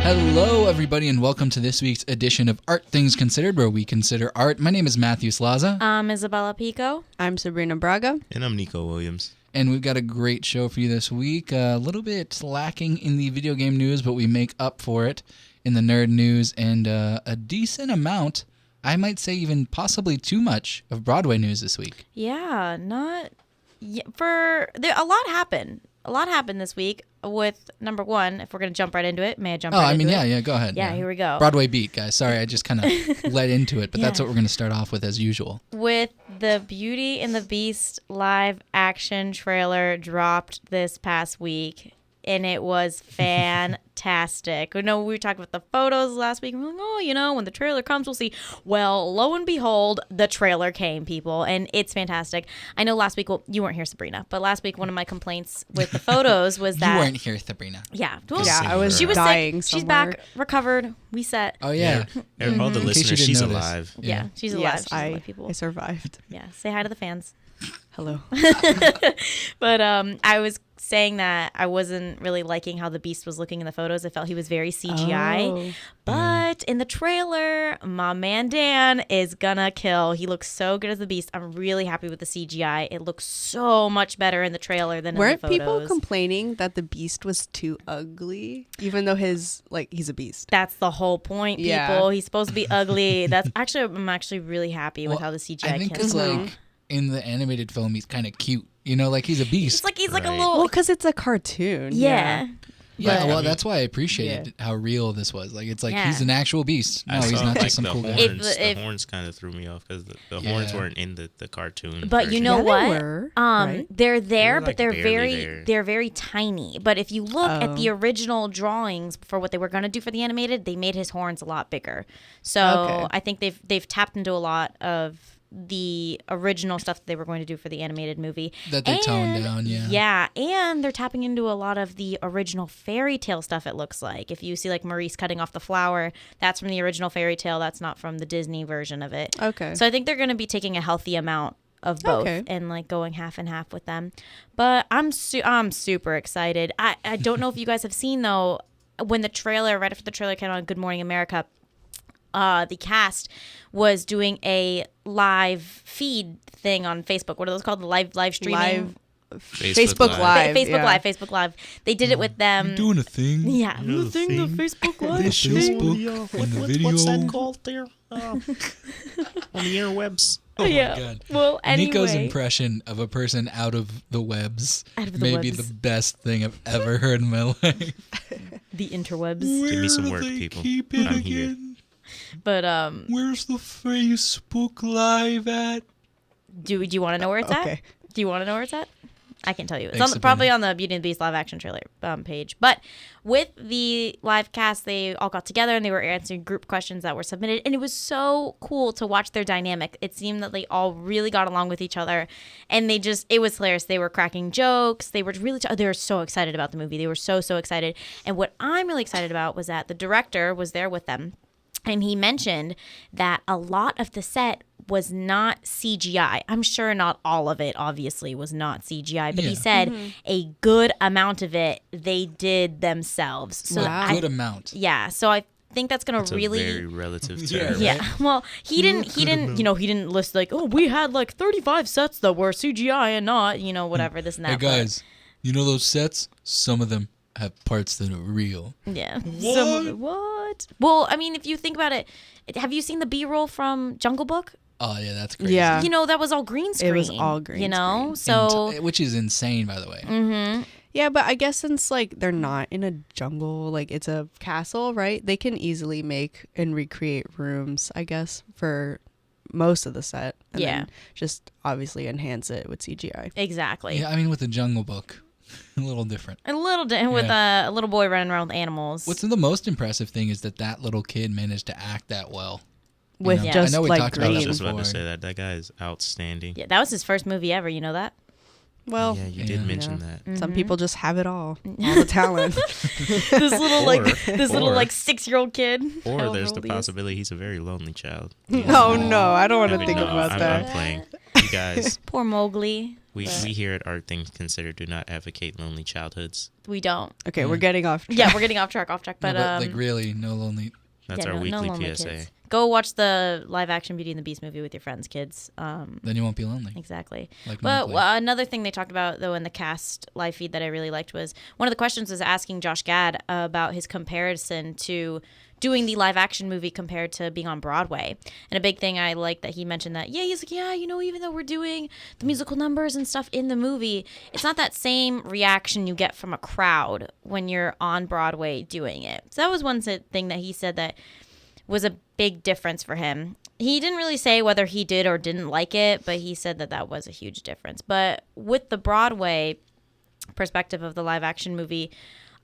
Hello, everybody, and welcome to this week's edition of Art Things Considered, where we consider art. My name is Matthew Slaza. I'm Isabella Pico. I'm Sabrina Braga. And I'm Nico Williams. And we've got a great show for you this week. A little bit lacking in the video game news, but we make up for it in the nerd news, and a decent amount, I might say even possibly too much, of Broadway news this week. Yeah, a lot happened. A lot happened this week with, number one, if we're going to jump right into it, may I jump right into it? Yeah, go ahead. Yeah, here we go. Broadway beat, guys. Sorry, I just kind of led into it, but that's what we're going to start off with as usual. With the Beauty and the Beast live action trailer dropped this past week, and it was fantastic. We were talking about the photos last week. We're like, when the trailer comes, we'll see. Well, lo and behold, the trailer came, people, and it's fantastic. I know last week, you weren't here, Sabrina, but last week one of my complaints with the photos was that... You weren't here, Sabrina. Yeah. Well, I was she was dying sick. somewhere. She's back, recovered, reset. Oh, yeah. All the listeners, she's alive. Yeah, she's alive. Yes, she's alive, people. I survived. Yeah, say hi to the fans. Hello. But I was saying that I wasn't really liking how the Beast was looking in the photos. I felt he was very CGI. Oh. But in the trailer, my man Dan is gonna kill. He looks so good as the Beast. I'm really happy with the CGI. It looks so much better in the trailer than in the photos. Weren't people complaining that the Beast was too ugly, even though he's a beast? That's the whole point, people. Yeah. He's supposed to be ugly. I'm actually really happy with how the CGI I think came out. In the animated film, he's kind of cute. He's a beast. He's like a Right. little... Well, because it's a cartoon. Yeah. Yeah, well, that's why I appreciated how real this was. It's like he's an actual beast. No, he's not just some cool guy. The horns kind of threw me off because the horns weren't in the cartoon. But version. you know Yeah, what? they were, right? They're there, They were, but they're barely they're very tiny. But if you look at the original drawings for what they were going to do for the animated, they made his horns a lot bigger. So I think they've tapped into a lot of the original stuff that they were going to do for the animated movie That they toned down, yeah, and they're tapping into a lot of the original fairy tale stuff. It looks like if you see like Maurice cutting off the flower, that's from the original fairy tale. That's not from the Disney version of it. Okay. So I think they're going to be taking a healthy amount of both and like going half and half with them. But I'm super excited. I don't know if you guys have seen though, when right after the trailer came on Good Morning America, the cast was doing a live feed thing on Facebook. What are those called? The live streaming? Facebook Live. Facebook Live. They did it with them. You're doing a thing. Yeah. You know the thing? The Facebook Live. The Facebook and the video. What's that called there? On the interwebs. Oh Yeah. my God. Well, anyway. Nico's impression of a person out of the webs may be webs. the best thing I've ever heard in my life. The interwebs. Give me some Where work, do they people. keep it I'm here. again? But Where's the Facebook Live at? do you want to know where it's Okay. at? Do you want to know where it's at? I can tell you. It's Thanks, probably on the Beauty and the Beast live action trailer page. But with the live cast, they all got together and they were answering group questions that were submitted. And it was so cool to watch their dynamic. It seemed that they all really got along with each other. And it was hilarious. They were cracking jokes. They were they were so excited about the movie. They were so excited. And what I'm really excited about was that the director was there with them. And he mentioned that a lot of the set was not CGI. I'm sure not all of it, obviously, was not CGI. But he said a good amount of it they did themselves. So Wow. Good amount. Yeah. So I think that's going to really... a very relative term. Yeah. Well, he didn't list like, oh, we had like 35 sets that were CGI and not, whatever, this and that. Hey, guys, you know those sets? Some of them have parts that are real. Yeah. What? What? Well, I mean, if you think about it, have you seen the B-roll from Jungle Book? Oh, yeah, that's crazy. Yeah. That was all green screen. It was all green screen. So... Which is insane, by the way. Yeah, but I guess since they're not in a jungle, it's a castle, right? They can easily make and recreate rooms, I guess, for most of the set. And then just obviously enhance it with CGI. Exactly. Yeah, I mean, with the Jungle Book, a little different. A little with a little boy running around with animals. What's the most impressive thing is that little kid managed to act that well. With I just know we talked about I was green. just about before. to say that guy is outstanding. Yeah, that was his first movie ever. You know that? Well, Yeah, you did mention that. some people just have it all the talent. This little Or- little or- 6-year-old kid. Or How there's old the he is. possibility he's a very lonely child. Oh no, I don't want to Never think know. about I'm that. playing. He guys. Poor Mowgli. We here at Art Things Considered do not advocate lonely childhoods. We don't. Okay, we're getting off track. Yeah, we're getting off track. But, like really, no lonely. That's our weekly PSA. Kids. Go watch the live-action Beauty and the Beast movie with your friends, kids. Then you won't be lonely. Exactly. Like but another thing they talked about, though, in the cast live feed that I really liked was one of the questions was asking Josh Gad about his comparison to doing the live-action movie compared to being on Broadway. And a big thing I like that he mentioned that, he's like, even though we're doing the musical numbers and stuff in the movie, it's not that same reaction you get from a crowd when you're on Broadway doing it. So that was one thing that he said that was a big difference for him. He didn't really say whether he did or didn't like it, but he said that was a huge difference. But with the Broadway perspective of the live-action movie,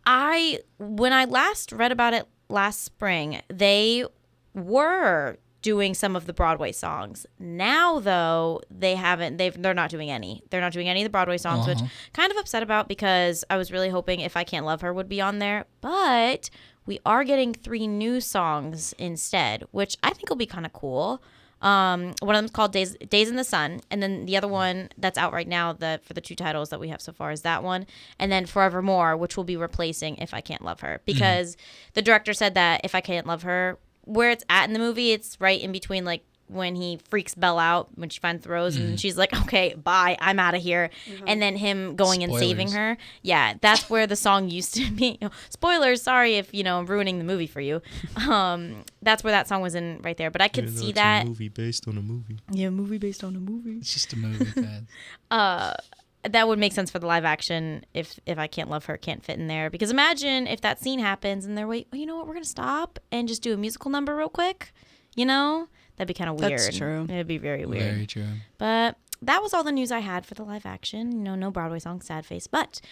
when I last read about it last spring, they were doing some of the Broadway songs. Now, though, they're not doing any. They're not doing any of the Broadway songs, which kind of upset about because I was really hoping If I Can't Love Her would be on there. But we are getting 3 new songs instead, which I think will be kind of cool. One of them is called Days in the Sun, and then the other one that's out right now for the 2 titles that we have so far is that one, and then Forevermore, which will be replacing If I Can't Love Her, because the director said that If I Can't Love Her, where it's at in the movie, it's right in between, like, when he freaks Belle out when she finds the rose and she's like, okay, bye, I'm out of here. And then him going and saving her. Yeah, that's where the song used to be. Spoilers, sorry if, I'm ruining the movie for you. That's where that song was in right there. But I could see that. A movie based on a movie. Yeah, movie based on a movie. It's just a movie, man. That would make sense for the live action if I Can't Love Her can't fit in there. Because imagine if that scene happens and they're you know what, we're going to stop and just do a musical number real quick, That'd be kind of weird. That's true. It'd be very weird. Very true. But that was all the news I had for the live action. No Broadway song, sad face. But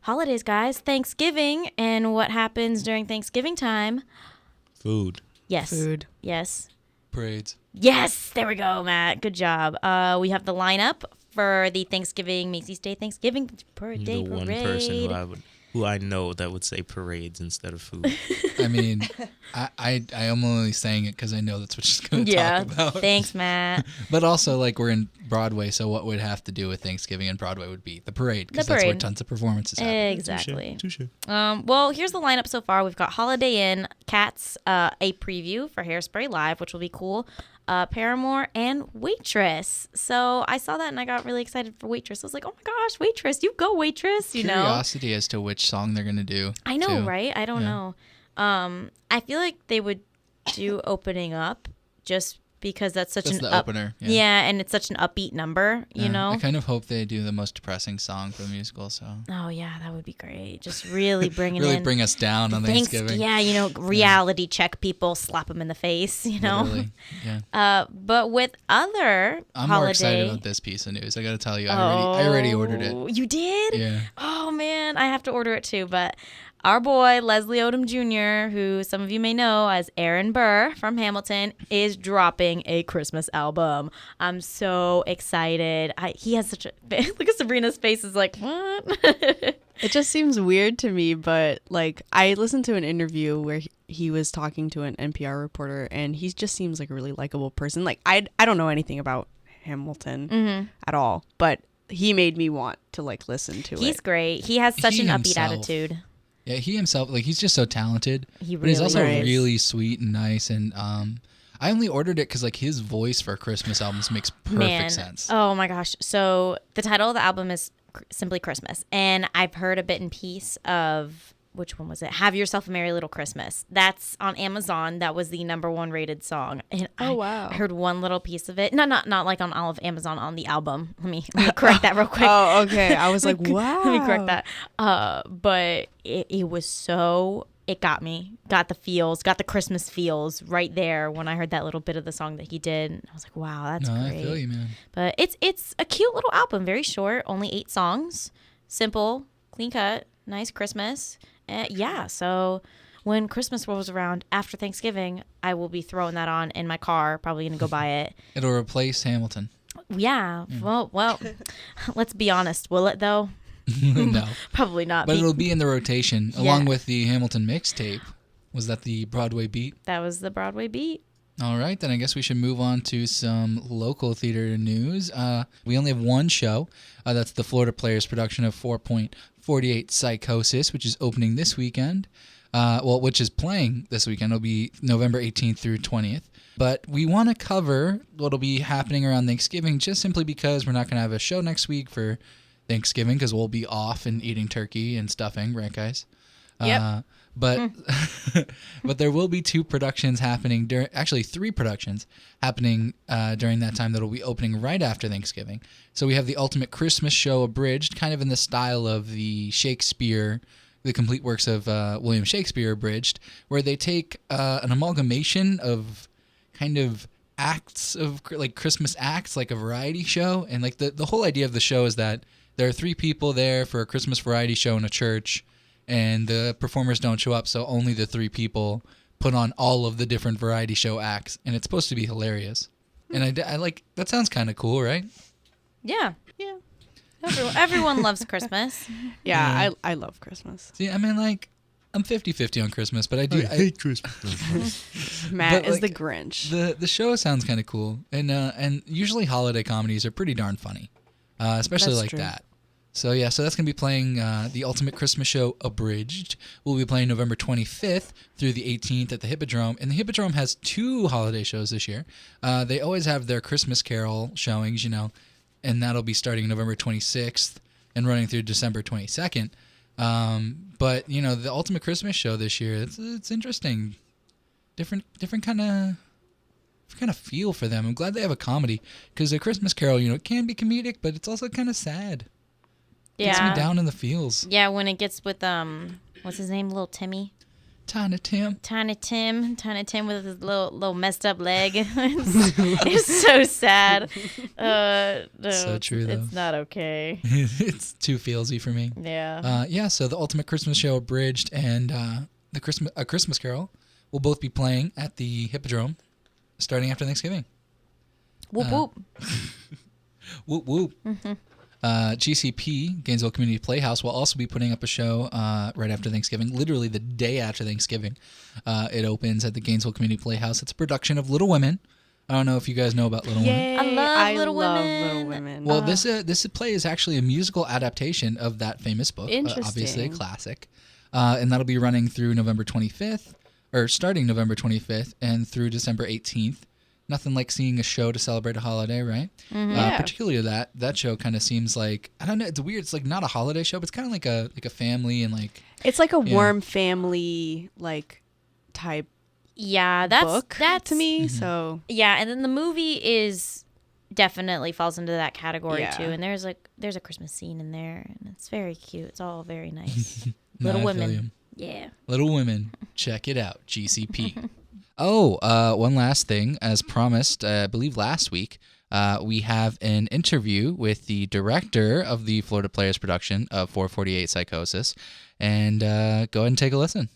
holidays, guys. Thanksgiving and what happens during Thanksgiving time. Food. Yes. Food. Yes. Parades. Yes. There we go, Matt. Good job. We have the lineup for the Macy's Day Thanksgiving Parade. You're the one person who I know that would say parades instead of food. I mean, I am only saying it because I know that's what she's going to talk about. Thanks, Matt. But also, like, we're in Broadway, so what would have to do with Thanksgiving and Broadway would be the parade, because that's where tons of performances happen. Exactly. Touché. Well, here's the lineup so far. We've got Holiday Inn, Cats, a preview for Hairspray Live, which will be cool. Paramore, and Waitress. So I saw that and I got really excited for Waitress. I was like, oh my gosh, Waitress, you go, Waitress, Curiosity as to which song they're going to do. I know, right? I don't know. I feel like they would do Opening Up just because that's the opener. Yeah, and it's such an upbeat number, you know? I kind of hope they do the most depressing song for the musical, so. Oh, yeah, that would be great. Just really bring it in. Really bring us down on Thanksgiving. Yeah, reality check people, slap them in the face, Literally. Yeah. But with other I'm more excited about this piece of news. I got to tell you, I already ordered it. You did? Yeah. Oh, man, I have to order it too, but our boy, Leslie Odom Jr., who some of you may know as Aaron Burr from Hamilton, is dropping a Christmas album. I'm so excited. He has such a... Look at Sabrina's face is like, what? It just seems weird to me, but, like, I listened to an interview where he was talking to an NPR reporter, and he just seems like a really likable person. Like, I don't know anything about Hamilton at all, but he made me want to, like, listen to it. He's great. He has such an upbeat attitude. Yeah, he himself, like, he's just so talented. But he's Really also is. really sweet and nice. And I only ordered it because, like, his voice for Christmas albums makes perfect sense. Oh, my gosh. So the title of the album is simply Christmas. And I've heard a bit and piece of... Which one was it? Have Yourself a Merry Little Christmas. That's on Amazon. That was the #1 rated song. And wow. I heard one little piece of it. Not like on all of Amazon, on the album. Let me correct that real quick. Oh, okay. I was like, wow. Let me correct that. But it was so... It got me. Got the feels. Got the Christmas feels right there when I heard that little bit of the song that he did. I was like, wow, that's great. I feel you, man. But it's a cute little album. Very short. Only 8 songs. Simple. Clean cut. Nice Christmas. So when Christmas rolls around after Thanksgiving, I will be throwing that on in my car, probably going to go buy it. It'll replace Hamilton. Yeah. Well, let's be honest. Will it, though? No. Probably not. But it'll be in the rotation, along with the Hamilton mixtape. Was that the Broadway beat? That was the Broadway beat. All right, then I guess we should move on to some local theater news. We only have one show. That's the Florida Players production of 4.48 Psychosis, which is opening this weekend. Which is playing this weekend. It'll be November 18th through 20th. But we want to cover what'll be happening around Thanksgiving just simply because we're not going to have a show next week for Thanksgiving because we'll be off and eating turkey and stuffing, right, guys? Yep. But there will be two productions happening, actually three productions happening during that time that'll be opening right after Thanksgiving. So we have the Ultimate Christmas Show abridged, kind of in the style of the Shakespeare, the complete works of William Shakespeare abridged, where they take an amalgamation of kind of acts of like Christmas acts, like a variety show. And like the whole idea of the show is that there are three people there for a Christmas variety show in a church, and the performers don't show up, so only the three people put on all of the different variety show acts, and it's supposed to be hilarious. And I like that. Sounds kind of cool, right? Yeah. Yeah. Everyone loves Christmas. Yeah, I love Christmas. See, I mean, like, I'm 50-50 on Christmas, but I hate Christmas. Matt But, is the like, Grinch. the show sounds kind of cool, and usually holiday comedies are pretty darn funny, especially That's like true. that. So yeah, so that's gonna be playing the Ultimate Christmas Show abridged. We'll be playing November 25th through the 18th at the Hippodrome, and the Hippodrome has two holiday shows this year. They always have their Christmas Carol showings, and that'll be starting November 26th and running through December 22nd. But the Ultimate Christmas Show this year, it's interesting, different kind of feel for them. I'm glad they have a comedy because the Christmas Carol, it can be comedic, but it's also kind of sad. Gets me down in the feels. Yeah, when it gets with what's his name, little Timmy? Tiny Tim with his little messed up leg. it's so sad. No, So true, though. It's not okay. It's too feelsy for me. Yeah. So the Ultimate Christmas Show abridged and a Christmas Carol will both be playing at the Hippodrome starting after Thanksgiving. Whoop whoop. Whoop whoop. Mm-hmm. GCP, Gainesville Community Playhouse, will also be putting up a show right after Thanksgiving, literally the day after Thanksgiving. It opens at the Gainesville Community Playhouse. It's a production of Little Women. I don't know if you guys know about Little Women. I love Little Women. Well, this play is actually a musical adaptation of that famous book, obviously a classic. And that'll be running through November 25th, or starting November 25th and through December 18th. Nothing like seeing a show to celebrate a holiday, right? Mm-hmm. Yeah. Particularly that show kind of seems like, I don't know, it's weird. It's like not a holiday show, but it's kind of like a family and like. It's like a warm family like type. Yeah, book that's to me. Mm-hmm. So yeah, and then the movie is definitely falls into that category Yeah. too. And there's a Christmas scene in there, and it's very cute. It's all very nice. No, Little I feel you. Women. Yeah. Little Women. Check it out. GCP. One last thing. As promised, I believe last week, we have an interview with the director of the Florida Players production of 448 Psychosis. And go ahead and take a listen.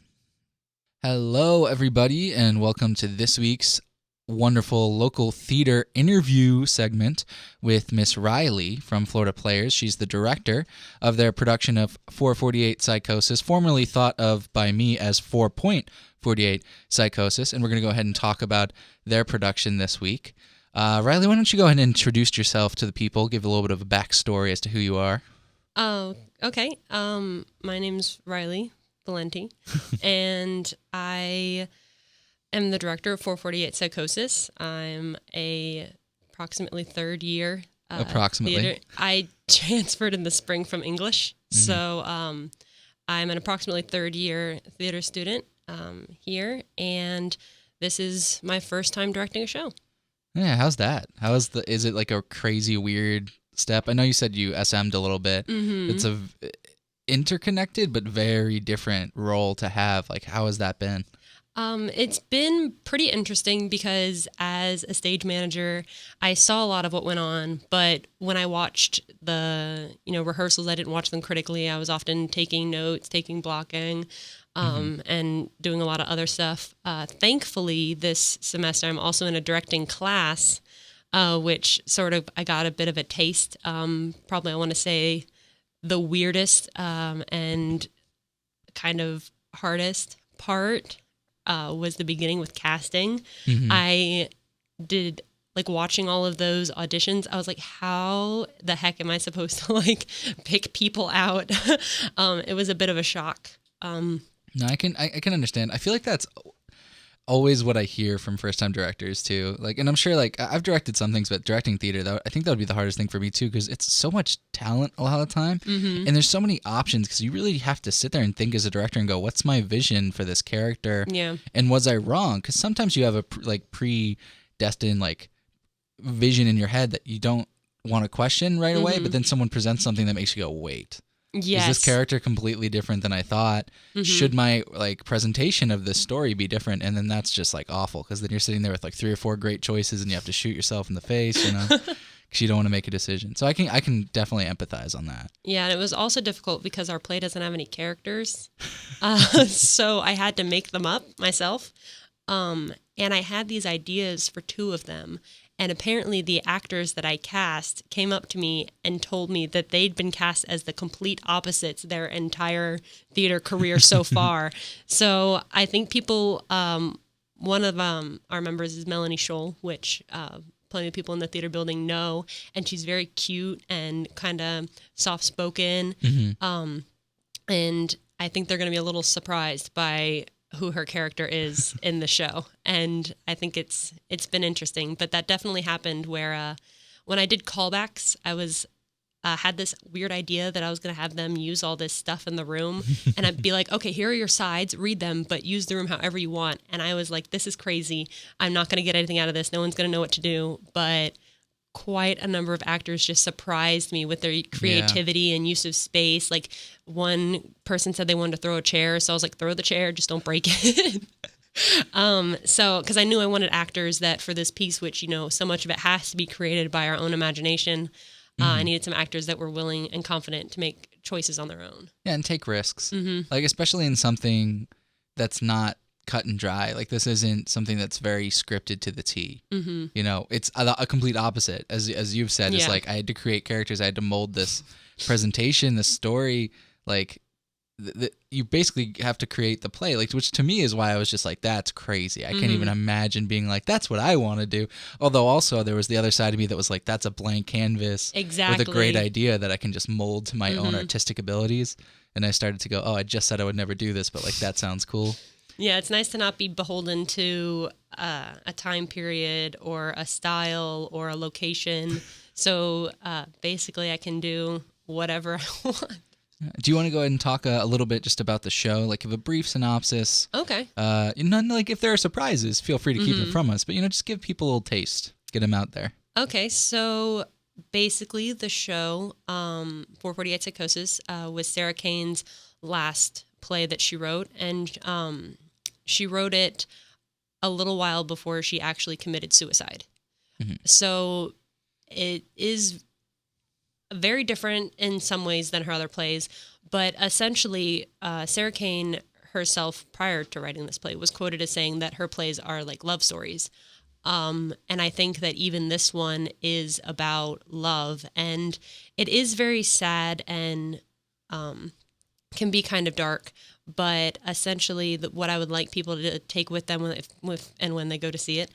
Hello, everybody, and welcome to this week's wonderful local theater interview segment with Miss Ryley from Florida Players. She's the director of their production of 448 Psychosis, formerly thought of by me as 4.48 Psychosis, and we're going to go ahead and talk about their production this week. Ryley, why don't you go ahead and introduce yourself to the people, give a little bit of a backstory as to who you are. Oh, okay. My name's Ryley Valenti, and I am the director of 448 Psychosis. I'm approximately third year. Approximately. Theater. I transferred in the spring from English, so I'm an approximately third year theater student here, and this is my first time directing a show. Yeah, how's that? Is it like a crazy weird step? I know you said you SM'd a little bit. Mm-hmm. It's a interconnected but very different role to have. Like, how has that been? It's been pretty interesting because as a stage manager, I saw a lot of what went on, but when I watched the, rehearsals, I didn't watch them critically. I was often taking notes, taking blocking, and doing a lot of other stuff. Thankfully, this semester, I'm also in a directing class, which sort of, I got a bit of a taste. Probably I want to say the weirdest, and kind of hardest part was the beginning with casting. Mm-hmm. I did like watching all of those auditions. I was like, how the heck am I supposed to like pick people out? It was a bit of a shock. No, I can understand. I feel like that's always what I hear from first-time directors too. Like, and I'm sure like I've directed some things, but directing theater, though, I think that would be the hardest thing for me too, because it's so much talent a lot of the time, and there's so many options. Because you really have to sit there and think as a director and go, "What's my vision for this character?" Yeah. And was I wrong? Because sometimes you have a predestined like vision in your head that you don't want to question right away, but then someone presents something that makes you go, "Wait." Yes. Is this character completely different than I thought? Should my like presentation of this story be different? And then that's just like awful, because then you're sitting there with like 3 or 4 great choices and you have to shoot yourself in the face, you know, because you don't want to make a decision. So I can definitely empathize on that. Yeah, and it was also difficult because our play doesn't have any characters, so I had to make them up myself. And I had these ideas for 2 of them. And apparently the actors that I cast came up to me and told me that they'd been cast as the complete opposites their entire theater career so far. So I think people, one of our members is Melanie Scholl, which plenty of people in the theater building know. And she's very cute and kind of soft-spoken. And I think they're going to be a little surprised by who her character is in the show. And I think it's been interesting, but that definitely happened where when I did callbacks, I was had this weird idea that I was going to have them use all this stuff in the room, and I'd be like, okay, here are your sides, read them, but use the room however you want. And I was like, this is crazy. I'm not going to get anything out of this. No one's going to know what to do. But quite a number of actors just surprised me with their creativity and use of space. Like one person said they wanted to throw a chair, so I was like, throw the chair, just don't break it. So because I knew I wanted actors that for this piece, which, you know, so much of it has to be created by our own imagination, I needed some actors that were willing and confident to make choices on their own. Yeah, and take risks. Like especially in something that's not cut and dry. Like this isn't something that's very scripted to the T. You know, it's a complete opposite. As you've said, it's like I had to create characters. I had to mold this presentation, this story. Like you basically have to create the play. Like, which to me is why I was just like, that's crazy. I can't even imagine being like, that's what I want to do. Although also there was the other side of me that was like, that's a blank canvas with a great idea that I can just mold to my own artistic abilities. And I started to go, oh, I just said I would never do this, but like that sounds cool. Yeah, it's nice to not be beholden to a time period or a style or a location. So basically I can do whatever I want. Do you want to go ahead and talk a little bit just about the show? Like give a brief synopsis. Okay. None, like if there are surprises, feel free to keep them from us. But, you know, just give people a little taste. Get them out there. Okay, so basically the show, 448 Psychosis, was Sarah Kane's last play that she wrote. And she wrote it a little while before she actually committed suicide. So it is very different in some ways than her other plays, but essentially Sarah Kane herself, prior to writing this play, was quoted as saying that her plays are like love stories. And I think that even this one is about love, and it is very sad and can be kind of dark, but essentially what I would like people to take with them when they go to see it.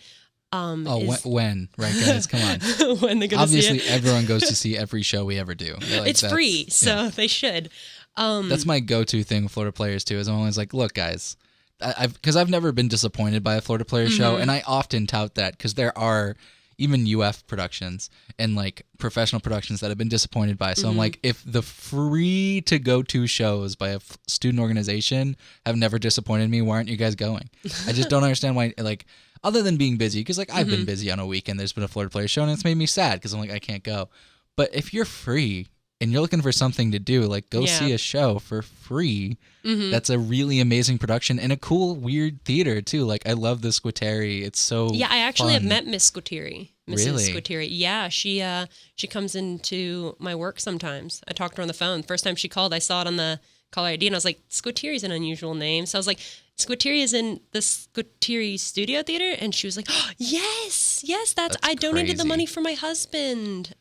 When, right, guys? Come on. When they go Obviously, to see it. everyone goes to see every show we ever do. Like, it's free, so they should. That's my go-to thing with Florida Players, too, is I'm always like, look, guys, because I've never been disappointed by a Florida Players show, and I often tout that because there are even UF productions and like professional productions that I've been disappointed by. So I'm like, if the free to go to shows by a student organization have never disappointed me, why aren't you guys going? I just don't understand why, like, other than being busy, because like I've been busy on a weekend, there's been a Florida Players show and it's made me sad because I'm like, I can't go. But if you're free and you're looking for something to do, like go see a show for free. That's a really amazing production and a cool, weird theater too. Like I love the Squitieri. It's so I actually fun. have met Miss Squitieri. Mrs. Really? Squitieri. Yeah, she comes into my work sometimes. I talked to her on the phone. First time she called, I saw it on the caller ID and I was like, Squitieri's an unusual name. So I was like, Squitieri is in the Squitieri Studio Theater, and she was like, oh, yes, that's I donated crazy. the money for my husband,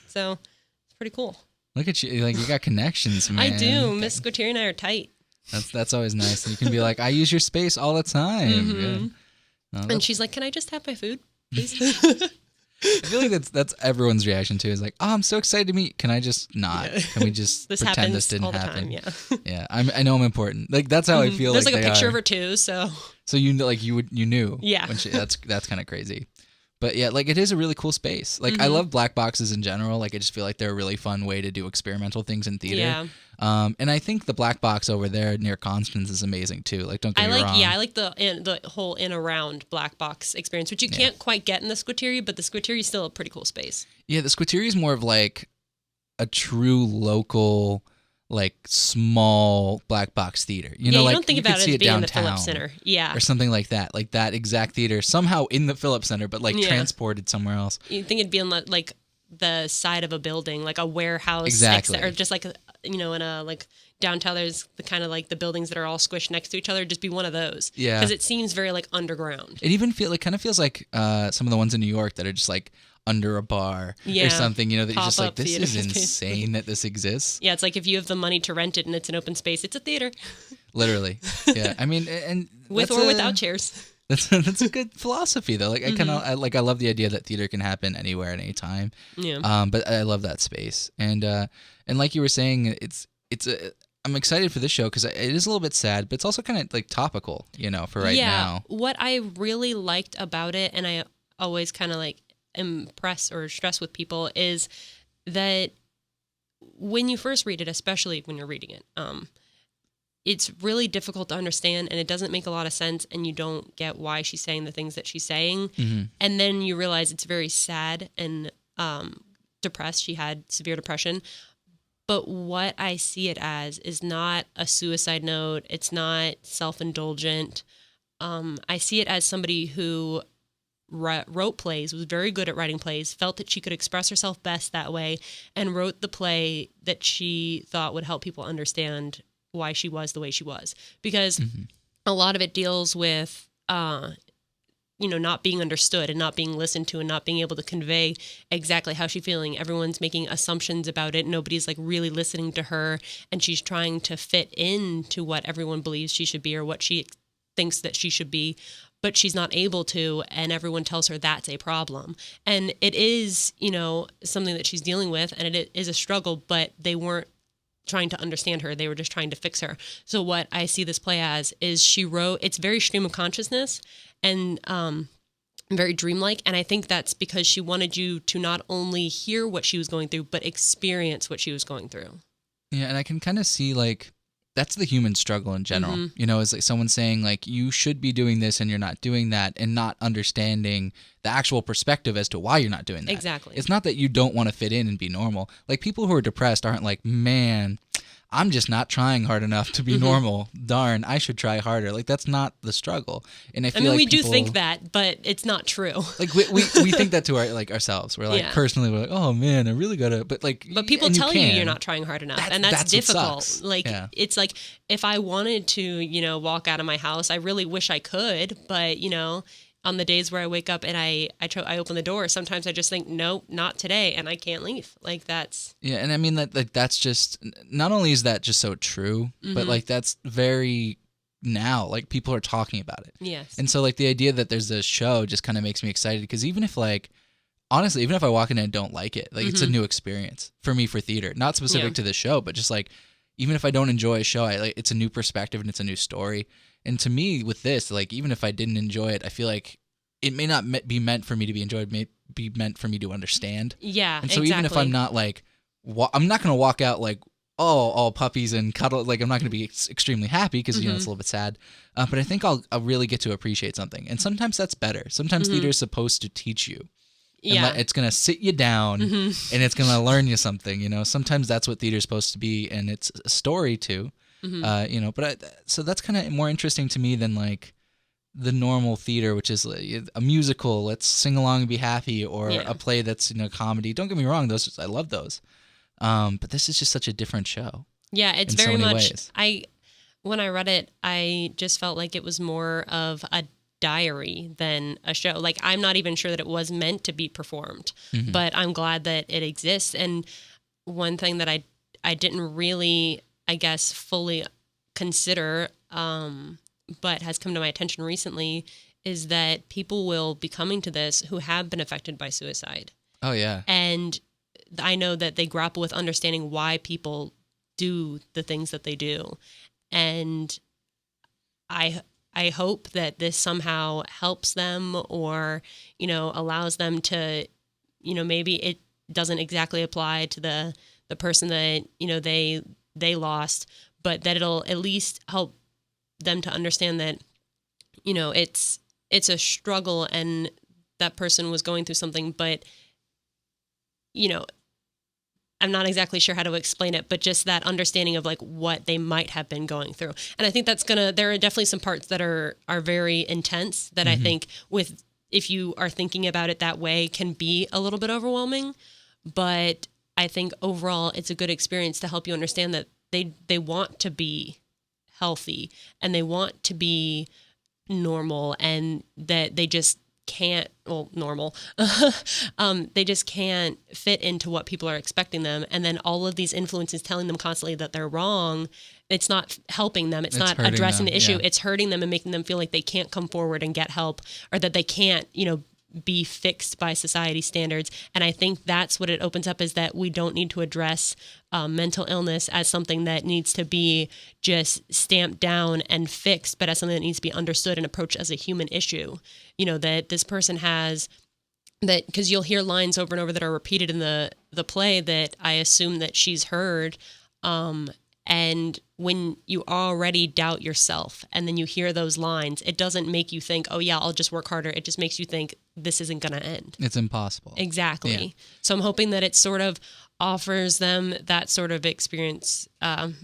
so it's pretty cool. Look at you, like you got connections, man. I do. Miss Squitieri and I are tight. That's always nice. You can be like, I use your space all the time. Mm-hmm. Yeah. No, And she's like, "Can I just have my food, please?" I feel like that's everyone's reaction to it, is like, oh, I'm so excited to meet. Can I just not? Can we just This pretend happens this didn't all the happen? time. Yeah. Yeah, I know I'm important. Like that's how I feel. There's like like a they picture are. of her too. So So you knew. Yeah. When that's kind of crazy. But yeah, like it is a really cool space. Like I love black boxes in general. Like I just feel like they're a really fun way to do experimental things in theater. Yeah. And I think the black box over there near Constance is amazing too. Like don't get me wrong. I like the whole in around black box experience, which you can't quite get in the Squateria, but the Squateria is still a pretty cool space. Yeah, the Squateria is more of like a true local, like small black box theater. You know, you like don't think you about could it see as it being in the downtown Phillips Center. Yeah. or something like that. Like that exact theater somehow in the Phillips Center, but like transported somewhere else. You think it'd be on like the side of a building, like a warehouse, Exactly. or just like in a like downtown. There's the kind of like the buildings that are all squished next to each other. Just be one of those, Yeah. because it seems very like underground. It even kind of feels like some of the ones in New York that are just like under a bar Yeah. or something. You know, that you're just like, Pop-up this is theaters. insane that this exists. Yeah, it's like if you have the money to rent it and it's an open space, it's a theater Literally. Yeah. I mean, and with that's or without chairs. That's a good philosophy though. Like I love the idea that theater can happen anywhere at any time. Yeah. But I love that space. And like you were saying, I'm excited for this show because it is a little bit sad, but it's also kind of like topical, you know, for right now. What I really liked about it, and I always kind of like impress or stress with people, is that when you first read it, especially when you're reading it, it's really difficult to understand and it doesn't make a lot of sense and you don't get why she's saying the things that she's saying. Mm-hmm. And then you realize it's very sad and depressed. She had severe depression. But what I see it as is not a suicide note. It's not self-indulgent. I see it as somebody who wrote plays, was very good at writing plays, felt that she could express herself best that way, and wrote the play that she thought would help people understand why she was the way she was. Because a lot of it deals with, not being understood and not being listened to and not being able to convey exactly how she's feeling. Everyone's making assumptions about it. Nobody's like really listening to her, and she's trying to fit into what everyone believes she should be or what she thinks that she should be, but she's not able to, and everyone tells her that's a problem. And it is, something that she's dealing with, and it is a struggle, but they weren't trying to understand her. They were just trying to fix her. So what I see this play as is she wrote, it's very stream of consciousness and very dreamlike. And I think that's because she wanted you to not only hear what she was going through, but experience what she was going through. Yeah, and I can kind of see like that's the human struggle in general. Mm-hmm. You know, it's like someone saying like you should be doing this and you're not doing that, and not understanding the actual perspective as to why you're not doing that. Exactly. It's not that you don't want to fit in and be normal. Like people who are depressed aren't like, man, I'm just not trying hard enough to be normal. Darn, I should try harder. Like that's not the struggle. And I feel like we do people, think that, but it's not true. Like we think that to ourselves. We're like personally, we're like, oh man, I really gotta. But people tell you you're not trying hard enough, and that's difficult. Like it's like if I wanted to, walk out of my house, I really wish I could, but on the days where I wake up and I open the door, sometimes I just think, nope, not today, and I can't leave. Like that's and I mean that's just not only is that just so true, but like that's very now like people are talking about it. Yes. And so like the idea that there's this show just kind of makes me excited because even if like honestly, even if I walk in and don't like it, like it's a new experience for me for theater, not specific to the show, but just like even if I don't enjoy a show, it's a new perspective and it's a new story. And to me, with this, like, even if I didn't enjoy it, I feel like it may not be meant for me to be enjoyed, may be meant for me to understand. Yeah, and so even if I'm not like, I'm not going to walk out like, oh, all puppies and cuddle, like I'm not going to be extremely happy because, it's a little bit sad. But I think I'll really get to appreciate something. And sometimes that's better. Sometimes theater is supposed to teach you. Yeah. It's going to sit you down and it's going to learn you something, Sometimes that's what theater is supposed to be, and it's a story too. So that's kind of more interesting to me than like the normal theater, which is a musical, let's sing along and be happy, or a play that's comedy. Don't get me wrong, I love those. But this is just such a different show. Yeah, it's in so very many much. ways. When I read it, I just felt like it was more of a diary than a show. Like I'm not even sure that it was meant to be performed, but I'm glad that it exists. And one thing that I didn't really, I guess, fully consider, but has come to my attention recently, is that people will be coming to this who have been affected by suicide. Oh, yeah. And I know that they grapple with understanding why people do the things that they do. And I hope that this somehow helps them, or, allows them to, maybe it doesn't exactly apply to the person that, they lost, but that it'll at least help them to understand that, it's a struggle and that person was going through something, but, I'm not exactly sure how to explain it, but just that understanding of like what they might have been going through. And I think there are definitely some parts that are very intense that I think if you are thinking about it that way can be a little bit overwhelming. But I think overall it's a good experience to help you understand that they want to be healthy and they want to be normal, and that they just can't, normal. They just can't fit into what people are expecting them. And then all of these influences telling them constantly that they're wrong, it's not helping them. It's not addressing the issue. Yeah. It's hurting them and making them feel like they can't come forward and get help, or that they can't, be fixed by society standards. And I think that's what it opens up, is that we don't need to address mental illness as something that needs to be just stamped down and fixed, but as something that needs to be understood and approached as a human issue. That this person has that, because you'll hear lines over and over that are repeated in the play that I assume that she's heard. And when you already doubt yourself and then you hear those lines, it doesn't make you think, oh yeah, I'll just work harder. It just makes you think this isn't going to end. It's impossible. Exactly. Yeah. So I'm hoping that it sort of offers them that sort of experience.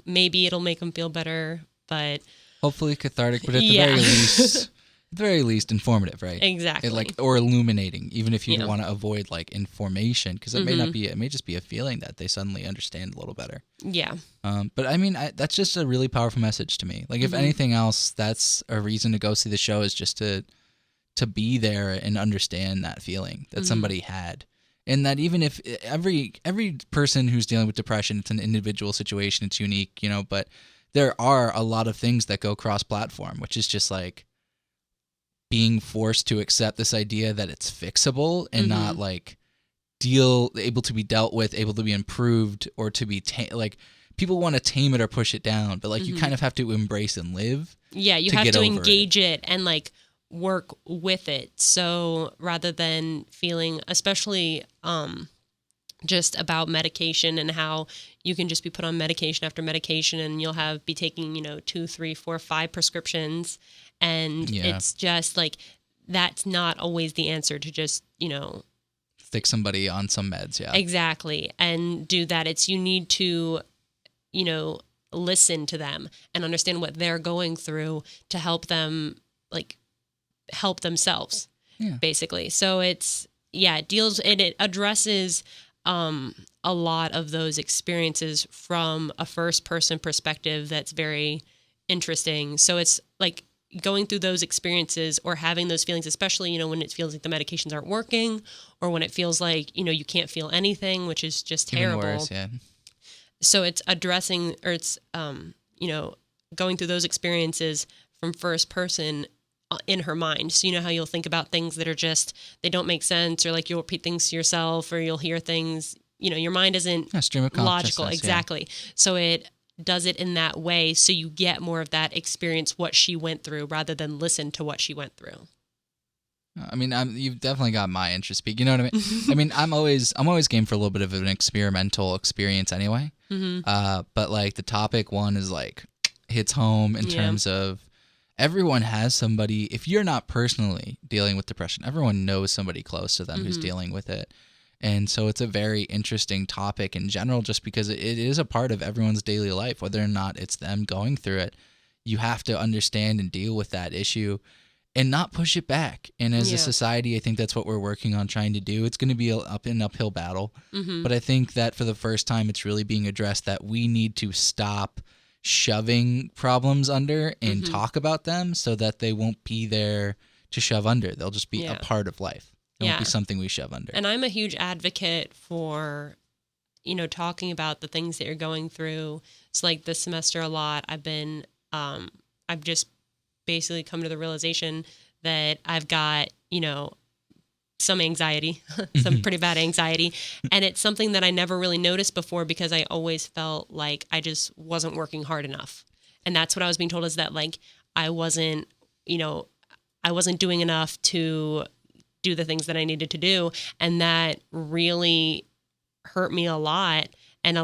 Maybe it'll make them feel better, but hopefully cathartic, but at the very least informative, right? Exactly. Or illuminating, even if you want to avoid like information, because it may not be, it may just be a feeling that they suddenly understand a little better. Yeah. But I mean, that's just a really powerful message to me. Like if anything else, that's a reason to go see the show, is just to be there and understand that feeling that somebody had. And that even if every person who's dealing with depression, it's an individual situation, it's unique, but there are a lot of things that go cross-platform, which is just like being forced to accept this idea that it's fixable and not like able to be dealt with, able to be improved, or to be like people want to tame it or push it down, but like you kind of have to embrace and live. Yeah, you have to engage it and like work with it. So rather than feeling, especially just about medication and how you can just be put on medication after medication and you'll be taking 2, 3, 4, 5 prescriptions, and it's just like that's not always the answer to just stick somebody on some meds. Yeah, exactly. And do that. You need to listen to them and understand what they're going through to help them help themselves, basically. So it deals and it addresses a lot of those experiences from a first person perspective that's very interesting. So it's like going through those experiences or having those feelings, especially, when it feels like the medications aren't working, or when it feels like, you can't feel anything, which is just terrible. Even worse, yeah. So it's addressing, or it's, going through those experiences from first person in her mind. So how you'll think about things that are just, they don't make sense, or like you'll repeat things to yourself, or you'll hear things, your mind isn't logical. Exactly. Yeah. So it does it in that way, so you get more of that experience, what she went through, rather than listen to what she went through. I mean, you've definitely got my interest peaked. You know what I mean? I mean, I'm always game for a little bit of an experimental experience anyway. But like the topic one is like hits home in terms of everyone has somebody. If you're not personally dealing with depression, everyone knows somebody close to them who's dealing with it. And so it's a very interesting topic in general, just because it is a part of everyone's daily life, whether or not it's them going through it. You have to understand and deal with that issue and not push it back. And as a society, I think that's what we're working on trying to do. It's going to be an uphill battle. But I think that for the first time, it's really being addressed that we need to stop shoving problems under and talk about them, so that they won't be there to shove under. They'll just be a part of life. It won't be something we shove under. And I'm a huge advocate for, talking about the things that you're going through. It's like this semester a lot, I've been I've just basically come to the realization that I've got, some anxiety, some pretty bad anxiety. And it's something that I never really noticed before because I always felt like I just wasn't working hard enough. And that's what I was being told, is that like I wasn't doing enough to do the things that I needed to do. And that really hurt me a lot. And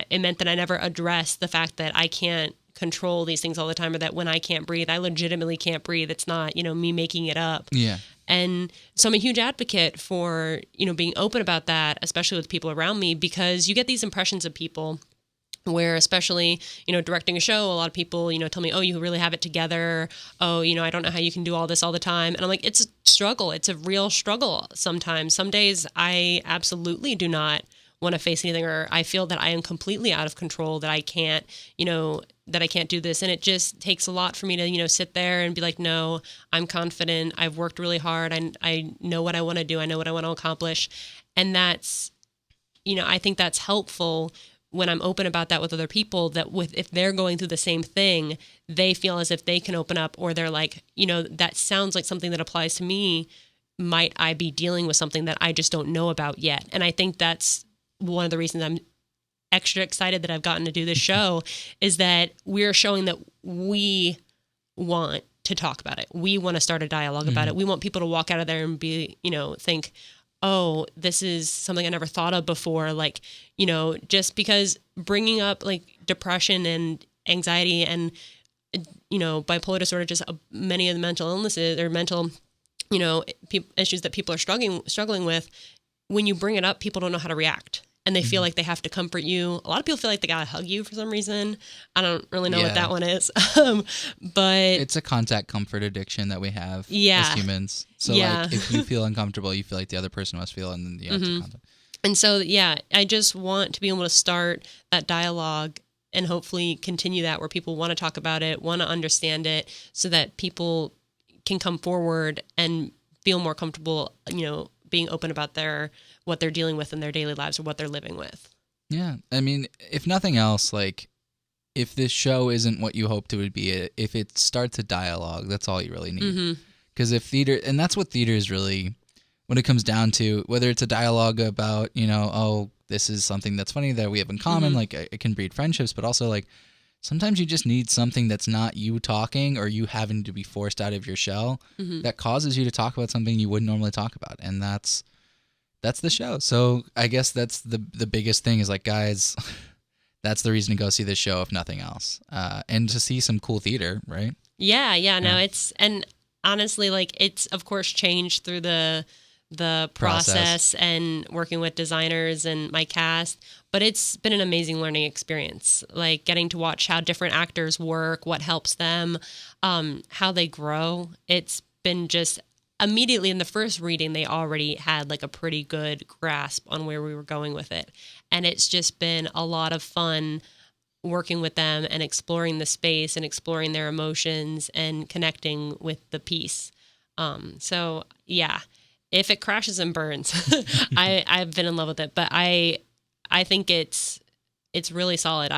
it meant that I never addressed the fact that I can't control these things all the time, or that when I can't breathe, I legitimately can't breathe. It's not, me making it up. Yeah. And so I'm a huge advocate for, being open about that, especially with people around me, because you get these impressions of people where, especially, directing a show, a lot of people, tell me, oh, you really have it together. Oh, I don't know how you can do all this all the time. And I'm like, it's a struggle. It's a real struggle sometimes. Some days I absolutely do not want to face anything, or I feel that I am completely out of control, that I can't, that I can't do this. And it just takes a lot for me to, sit there and be like, no, I'm confident. I've worked really hard. I know what I want to do. I know what I want to accomplish. And that's, I think that's helpful when I'm open about that with other people, that if they're going through the same thing, they feel as if they can open up, or they're like, that sounds like something that applies to me. Might I be dealing with something that I just don't know about yet? And I think that's one of the reasons I'm extra excited that I've gotten to do this show, is that we're showing that we want to talk about it. We want to start a dialogue about it. We want people to walk out of there and be, think, oh, this is something I never thought of before. Like, just because bringing up like depression and anxiety and, bipolar disorder, just many of the mental illnesses or mental, issues that people are struggling with, when you bring it up, people don't know how to react. And they feel like they have to comfort you. A lot of people feel like they gotta hug you for some reason. I don't really know what that one is. But it's a contact comfort addiction that we have as humans. So like, if you feel uncomfortable, you feel like the other person must feel, and then you have to contact. And so, I just want to be able to start that dialogue and hopefully continue that, where people want to talk about it, want to understand it, so that people can come forward and feel more comfortable, being open about what they're dealing with in their daily lives, or what they're living with. Yeah. I mean, if nothing else, like, if this show isn't what you hoped it would be, if it starts a dialogue, that's all you really need. Because if theater, and that's what theater is really, when it comes down to, whether it's a dialogue about, oh, this is something that's funny that we have in common, like it can breed friendships, but also like, sometimes you just need something that's not you talking or you having to be forced out of your shell that causes you to talk about something you wouldn't normally talk about. And that's the show. So I guess that's the biggest thing, is like, guys, that's the reason to go see this show, if nothing else. And to see some cool theater, right? Yeah. No, and honestly, like, it's of course changed through the process and working with designers and my cast, but it's been an amazing learning experience, like getting to watch how different actors work, what helps them, how they grow. It's been just immediately in the first reading, they already had like a pretty good grasp on where we were going with it. And it's just been a lot of fun working with them and exploring the space and exploring their emotions and connecting with the piece. So yeah, if it crashes and burns, I've been in love with it, but I think it's really solid.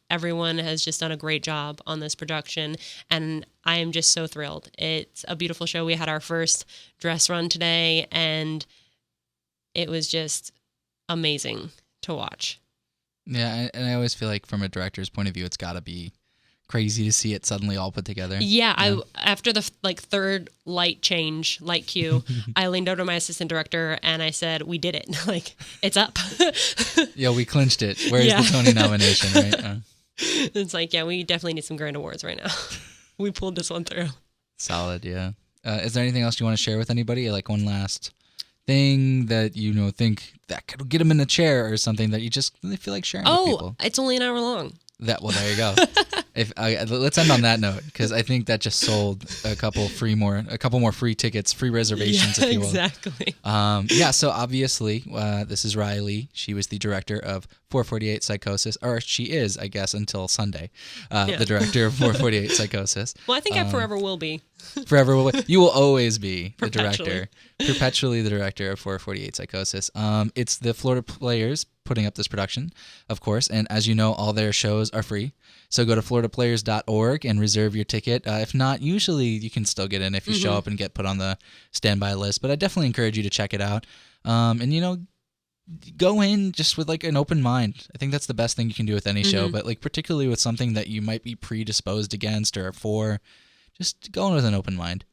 Everyone has just done a great job on this production, and I am just so thrilled. It's a beautiful show. We had our first dress run today, and it was just amazing to watch. Yeah, and I always feel like from a director's point of view, it's got to be crazy to see it suddenly all put together. Yeah, after the third light cue, I leaned over to my assistant director and I said, "We did it! Like, it's up." Yeah, we clinched it. Where's the Tony nomination? Right? It's like, yeah, we definitely need some grand awards right now. We pulled this one through. Solid, yeah. Is there anything else you want to share with anybody? Like one last thing that think that could get them in a chair, or something that you just really feel like sharing with people? It's only an hour long. There you go. Let's end on that note, because I think that just sold a couple more free tickets, free reservations, if you will. Exactly. So obviously, this is Ryley. She was the director of 448 Psychosis, or she is, I guess, until Sunday, the director of 448 Psychosis. Well, I think I forever will be. Forever will. You will always be the director, perpetually the director of 448 Psychosis. It's the Florida Players putting up this production, of course. And as you know, all their shows are free. So go to floridaplayers.org and reserve your ticket. If not, usually you can still get in if you show up and get put on the standby list. But I definitely encourage you to check it out. And, go in just with like an open mind. I think that's the best thing you can do with any show, but like particularly with something that you might be predisposed against or for, just go in with an open mind.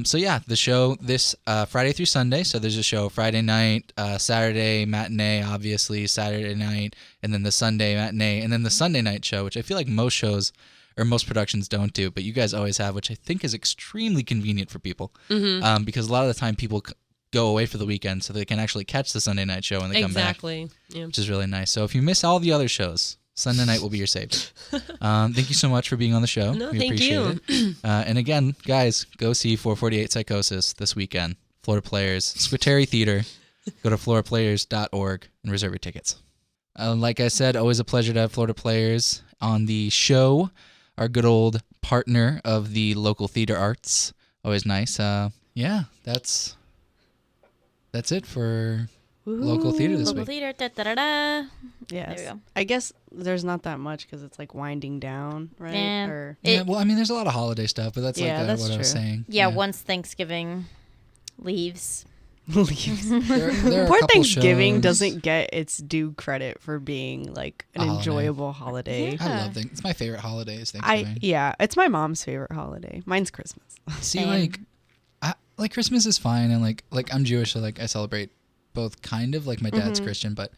So yeah, the show this Friday through Sunday. So there's a show Friday night, Saturday matinee, obviously Saturday night, and then the Sunday matinee, and then the Sunday night show, which I feel like most shows or most productions don't do, but you guys always have, which I think is extremely convenient for people, because a lot of the time people go away for the weekend so they can actually catch the Sunday night show when they come back. Exactly. Yeah. Which is really nice. So if you miss all the other shows, Sunday night will be your savior. Thank you so much for being on the show. No, we thank appreciate you. it. And again, guys, go see 448 Psychosis this weekend. Florida Players, Squatteri Theater. Go to floridaplayers.org and reserve your tickets. Like I said, always a pleasure to have Florida Players on the show. Our good old partner of the local theater arts. Always nice. Yeah, that's it for local theater this Local week. theater. Da, da, da, da. Yes. There we go. I guess there's not that much because it's like winding down, right? Yeah. Or Yeah, well, I mean, there's a lot of holiday stuff, but that's Yeah, like that's what I was true. saying. Yeah, once Thanksgiving leaves. leaves. There are a Poor couple Thanksgiving shows. doesn't get its due credit for being like an A holiday. enjoyable holiday. Yeah. I love It's my favorite holiday is Thanksgiving. Yeah, it's my mom's favorite holiday. Mine's Christmas. See, Same. like Christmas is fine, and like I'm Jewish, so like I celebrate both kind of. Like my dad's Christian, but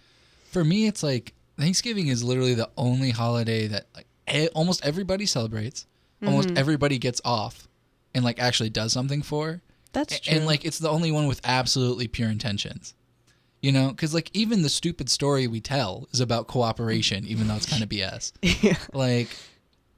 for me, it's like Thanksgiving is literally the only holiday that like almost everybody celebrates, almost everybody gets off, and like actually does something for. That's true. And like it's the only one with absolutely pure intentions. Because like even the stupid story we tell is about cooperation, even though it's kind of BS. yeah. Like,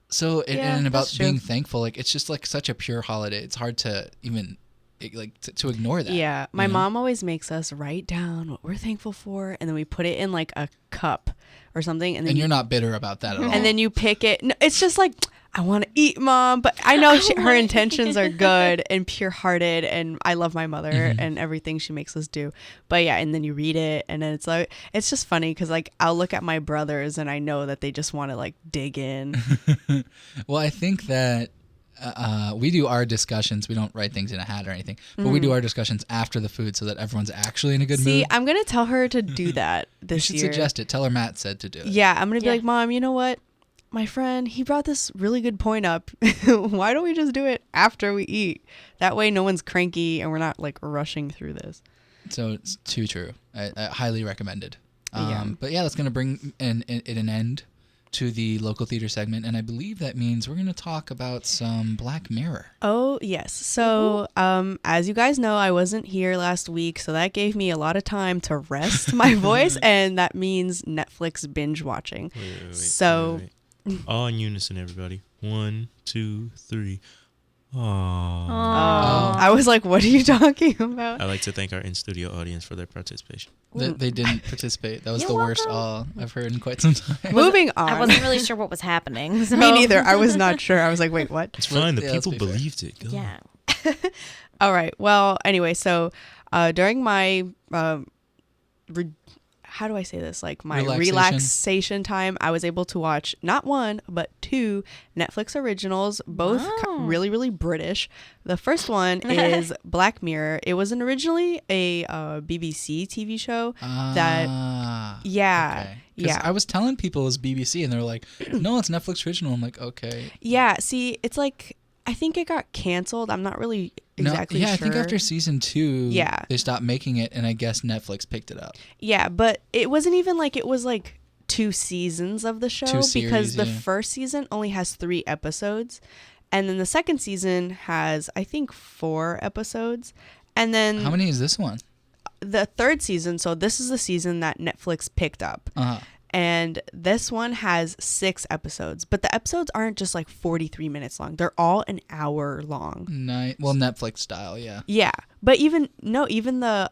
so Yeah, and about that's true. being thankful, like it's just like such a pure holiday. It's hard to even to ignore that. Yeah, my you know? mom always makes us write down what we're thankful for, and then we put it in like a cup or something, and then And you're not bitter about that at all. and then you pick it. No, it's just like, I want to eat, Mom, but I know her intentions are good and pure-hearted, and I love my mother and everything she makes us do. But yeah, and then you read it, and then it's like, it's just funny because like I'll look at my brothers and I know that they just want to like dig in. Well, I think that we do our discussions. We don't write things in a hat or anything, but we do our discussions after the food so that everyone's actually in a good See, mood. I'm gonna tell her to do that You this should year. suggest it. Tell her Matt said to do it. Yeah, I'm gonna be Yeah. like, Mom, you know what? My friend, he brought this really good point up. Why don't we just do it after we eat? That way no one's cranky and we're not like rushing through this. So it's too true. I highly recommended. Yeah. But yeah, that's going to bring an end to the local theater segment. And I believe that means we're going to talk about some Black Mirror. Oh, yes. So, as you guys know, I wasn't here last week, so that gave me a lot of time to rest my voice, and that means Netflix binge watching. Wait. All in unison, everybody. 1, 2, 3. Aww. I was like, what are you talking about? I'd like to thank our in-studio audience for their participation. They didn't participate. That was You're the worst welcome. I've heard in quite some time. Moving on. I wasn't really sure what was happening. So. Me neither. I was not sure. I was like, wait, what? It's fine. The Yeah, let's people be fair. believed it. Go Yeah. All right. Well, anyway, so during my how do I say this? Like my relaxation time, I was able to watch not one, but 2 Netflix originals, both Wow. really, really British. The first one is Black Mirror. It was originally a BBC TV show that, yeah. Okay. 'Cause I was telling people it was BBC, and they were like, no, it's Netflix original. I'm like, okay. Yeah, see, it's like, I think it got canceled. I'm not really exactly sure. I think after season 2, Yeah. they stopped making it, and I guess Netflix picked it up. Yeah, but it wasn't even like it was like 2 seasons of the show, 2 series, because the yeah. first season only has 3 episodes, and then the second season has, I think, 4 episodes, and then How many is this one? the third season, so this is the season that Netflix picked up. Uh-huh. And this one has 6 episodes, but the episodes aren't just like 43 minutes long. They're all an hour long. Well, Netflix style, yeah. Yeah, but even the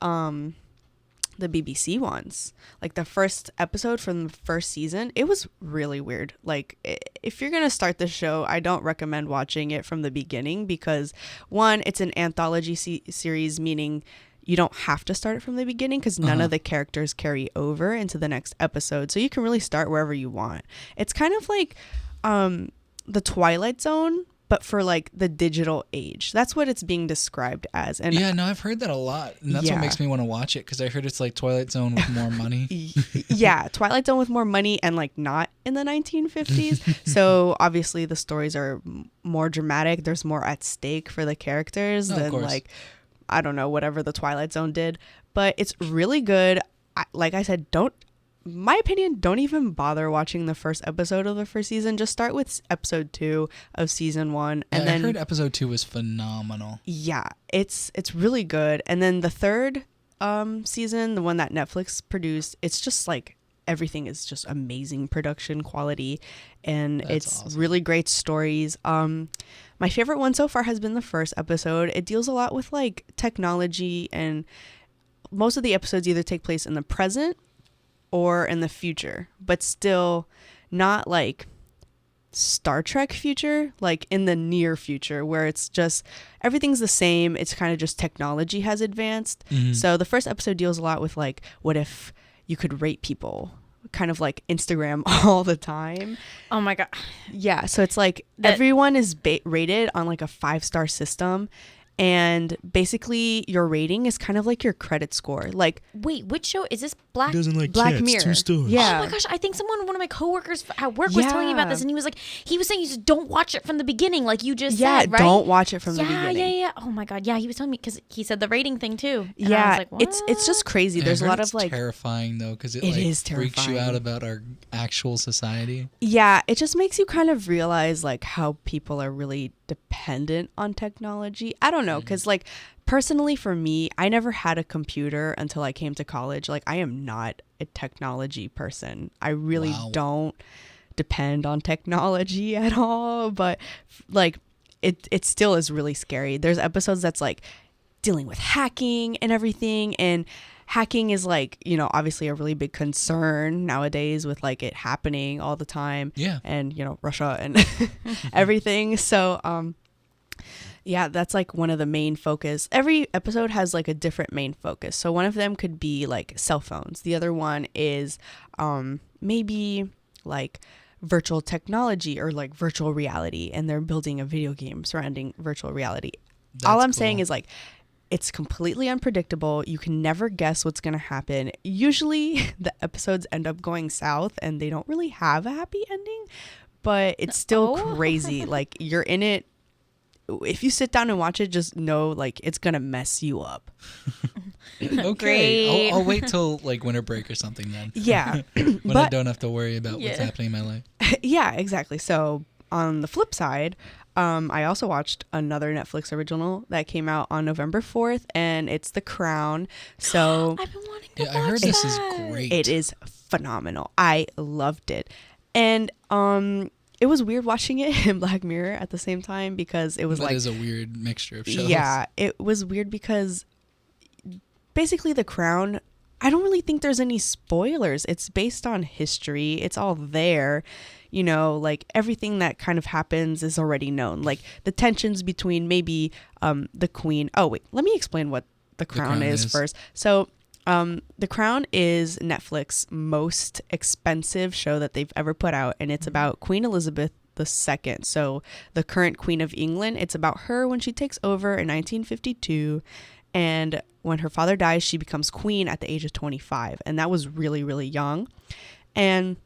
BBC ones, like the first episode from the first season, it was really weird. Like, if you're gonna start the show, I don't recommend watching it from the beginning because, one, it's an anthology series, meaning you don't have to start it from the beginning because none of the characters carry over into the next episode. So you can really start wherever you want. It's kind of like the Twilight Zone, but for like the digital age. That's what it's being described as. And yeah, no, I've heard that a lot. And that's what makes me want to watch it, because I heard it's like Twilight Zone with more money. Yeah, Twilight Zone with more money and like not in the 1950s. So obviously the stories are more dramatic. There's more at stake for the characters than like, I don't know, whatever the Twilight Zone did. But it's really good. Like I said, my opinion, don't even bother watching the first episode of the first season. Just start with episode 2 of season 1. And then I heard episode 2 was phenomenal. Yeah, it's really good. And then the third season, the one that Netflix produced, it's just like everything is just amazing production quality, and it's awesome. Really great stories. My favorite one so far has been the first episode. It deals a lot with like technology, and most of the episodes either take place in the present or in the future, but still not like Star Trek future, like in the near future, where it's just everything's the same. It's kind of just technology has advanced. So the first episode deals a lot with like, what if you could rate people, kind of like Instagram all the time. Oh my God. Yeah. So it's like everyone is rated on like a 5-star system. And basically your rating is kind of like your credit score. Like, wait, which show is this? Black Mirror. 2 stars. Yeah. Oh my gosh, I think one of my coworkers at work was telling me about this, and he was saying you just don't watch it from the beginning, like you just said, right? Don't watch it from the beginning. Yeah. Oh my God, yeah, he was telling me because he said the rating thing too. And yeah, I was like, what? it's just crazy. There's a lot of like terrifying though, because it is freaks you out about our actual society. Yeah, it just makes you kind of realize like how people are really dependent on technology. I don't know, because like personally for me, I never had a computer until I came to college. Like I am not a technology person. I really don't depend on technology at all, but like it still is really scary. There's episodes that's like dealing with hacking and everything, and hacking is like, you know, obviously a really big concern nowadays with like it happening all the time. Yeah. And, you know, Russia and everything. So, yeah, that's like one of the main focus. Every episode has like a different main focus. So one of them could be like cell phones. The other one is maybe like virtual technology or like virtual reality. And they're building a video game surrounding virtual reality. All I'm saying is like, it's completely unpredictable. You can never guess what's going to happen. Usually the episodes end up going south and they don't really have a happy ending, but it's still crazy. Like you're in it. If you sit down and watch it, just know like it's going to mess you up. Okay. I'll wait till like winter break or something then. Yeah. When I don't have to worry about what's happening in my life. Yeah, exactly. So on the flip side, I also watched another Netflix original that came out on November 4th, and it's The Crown. So I've been wanting to watch I heard that. this is great. It is phenomenal. I loved it. And it was weird watching it in Black Mirror at the same time, because it was that is a weird mixture of shows. Yeah, it was weird because basically The Crown, I don't really think there's any spoilers. It's based on history. It's all there. You know, like everything that kind of happens is already known. Like the tensions between maybe the Queen. Oh, wait, let me explain what The Crown is first. So The Crown is Netflix's most expensive show that they've ever put out. And it's about Queen Elizabeth II. So the current Queen of England. It's about her when she takes over in 1952. And when her father dies, she becomes queen at the age of 25. And that was really, really young. And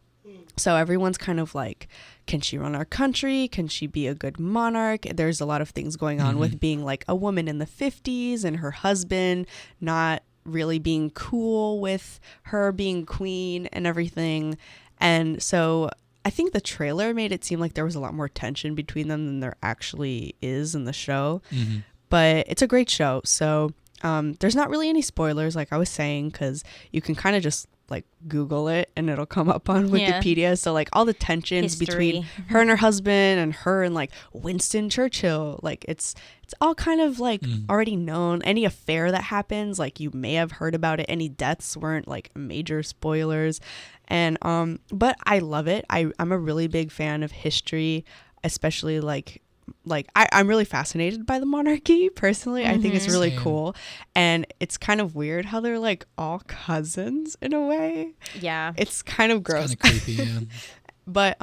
so everyone's kind of like, can she run our country? Can she be a good monarch? There's a lot of things going on with being like a woman in the 50s and her husband not really being cool with her being queen and everything. And so I think the trailer made it seem like there was a lot more tension between them than there actually is in the show. But it's a great show. So there's not really any spoilers, like I was saying, because you can kind of just like Google it and it'll come up on Wikipedia. Yeah. So like all the tensions between her and her husband and her and like Winston Churchill, like it's all kind of like already known. Any affair that happens, like you may have heard about it. Any deaths weren't like major spoilers. And but I love it. I'm a really big fan of history, especially like I'm really fascinated by the monarchy personally. I think it's really Same. cool, and it's kind of weird how they're like all cousins in a way. Yeah. It's kind of gross. Kind of creepy. Yeah. But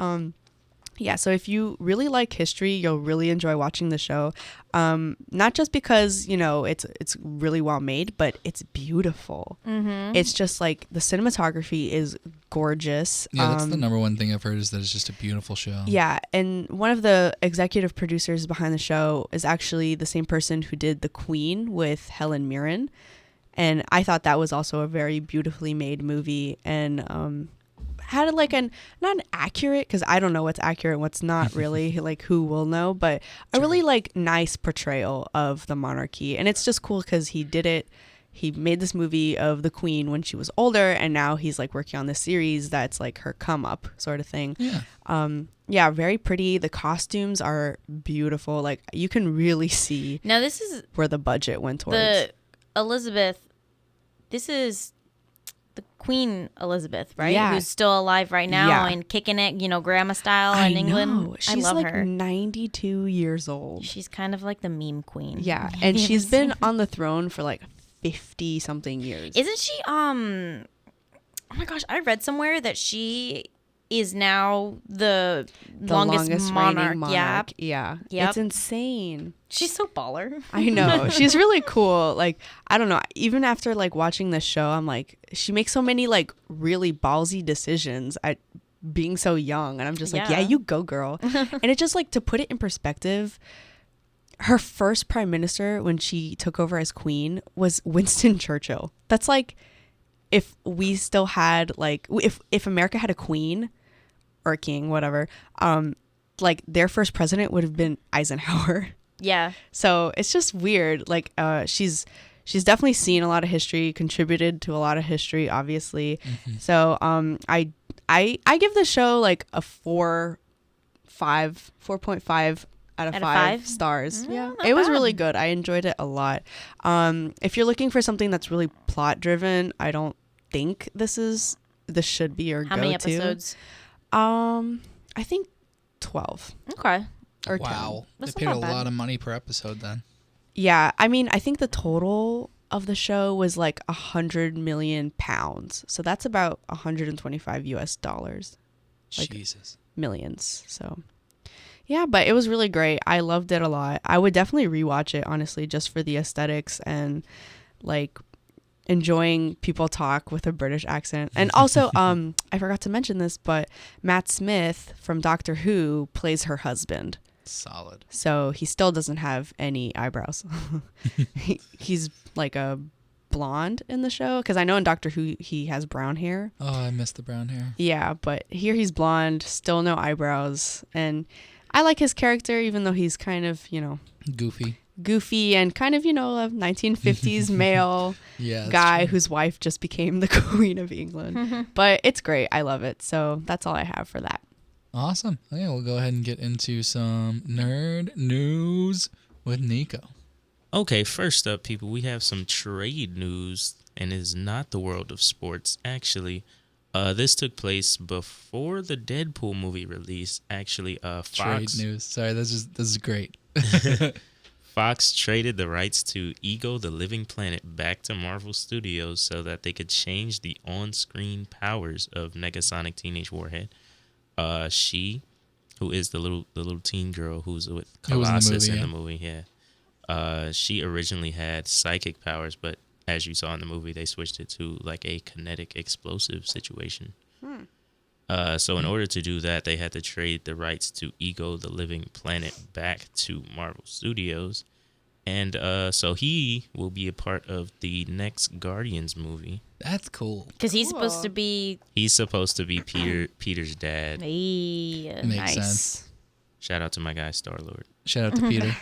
yeah, so if you really like history, you'll really enjoy watching the show. Not just because, you know, it's really well made, but it's beautiful. It's just like the cinematography is gorgeous. Yeah, that's the number one thing I've heard is that it's just a beautiful show. Yeah, and one of the executive producers behind the show is actually the same person who did The Queen with Helen Mirren. And I thought that was also a very beautifully made movie, and had like not an accurate, because I don't know what's accurate and what's not really, like who will know, but a really like nice portrayal of the monarchy. And it's just cool because he made this movie of the Queen when she was older, and now he's like working on this series that's like her come up sort of thing. Yeah, very pretty. The costumes are beautiful. Like you can really see Now this is where the budget went towards. the Elizabeth. This is the Queen Elizabeth, right? Yeah. Who's still alive right now Yeah. and kicking it, you know, grandma style I in England. know. She's I love like her. 92 years old. She's kind of like the meme queen. Yeah, and she's been on the throne for like 50 something years. Isn't she? Oh my gosh, I read somewhere that she is now the longest reigning monarch. monarch. Yeah. Yep. It's insane. She's so baller. I know. She's really cool. Like, I don't know. Even after like watching this show, I'm like, she makes so many like really ballsy decisions at being so young. And I'm just like, Yeah. yeah, you go, girl. And it just like, to put it in perspective, her first prime minister when she took over as queen was Winston Churchill. That's like, if we still had like, if America had a queen or a king, whatever, like their first president would have been Eisenhower. Yeah. So it's just weird. Like, she's definitely seen a lot of history, contributed to a lot of history, obviously. So, I give the show like a 4.5 out of 5 stars. Yeah, not it was bad. really good. I enjoyed it a lot. If you're looking for something that's really plot driven, I don't think this should be your How go-to. many episodes? I think 12 Okay. or 10. Wow. That's They paid not a bad. lot of money per episode then. Yeah, I mean, I think the total of the show was like 100 million pounds. So that's about 125 US dollars. Like- Jesus. Millions. So yeah, but it was really great. I loved it a lot. I would definitely rewatch it, honestly, just for the aesthetics and like enjoying people talk with a British accent. And also, I forgot to mention this, but Matt Smith from Doctor Who plays her husband. Solid. So he still doesn't have any eyebrows. He's like a blonde in the show, because I know in Doctor Who he has brown hair. Oh, I missed the brown hair. Yeah, but here he's blonde, still no eyebrows. And I like his character, even though he's kind of, you know, Goofy. goofy and kind of, you know, a 1950s male Yeah. that's guy true. whose wife just became the Queen of England. But it's great. I love it. So that's all I have for that. Awesome. Okay, we'll go ahead and get into some nerd news with Nico. Okay, first up, people, we have some trade news, and it is not the world of sports. Actually, this took place before the Deadpool movie release. Actually, Fox Trade news. Sorry, this is great. Fox traded the rights to Ego the Living Planet back to Marvel Studios so that they could change the on-screen powers of Negasonic Teenage Warhead. She, who is the little teen girl who's with Who was in the Colossus movie, in the movie, yeah. She originally had psychic powers, but as you saw in the movie, they switched it to like a kinetic explosive situation. So in order to do that, they had to trade the rights to Ego the Living Planet back to Marvel Studios. And so he will be a part of the next Guardians movie. That's cool. Because he's Cool. supposed to be. He's supposed to be Peter's dad. Hey, Makes sense. Shout out to my guy Star-Lord. Shout out to Peter.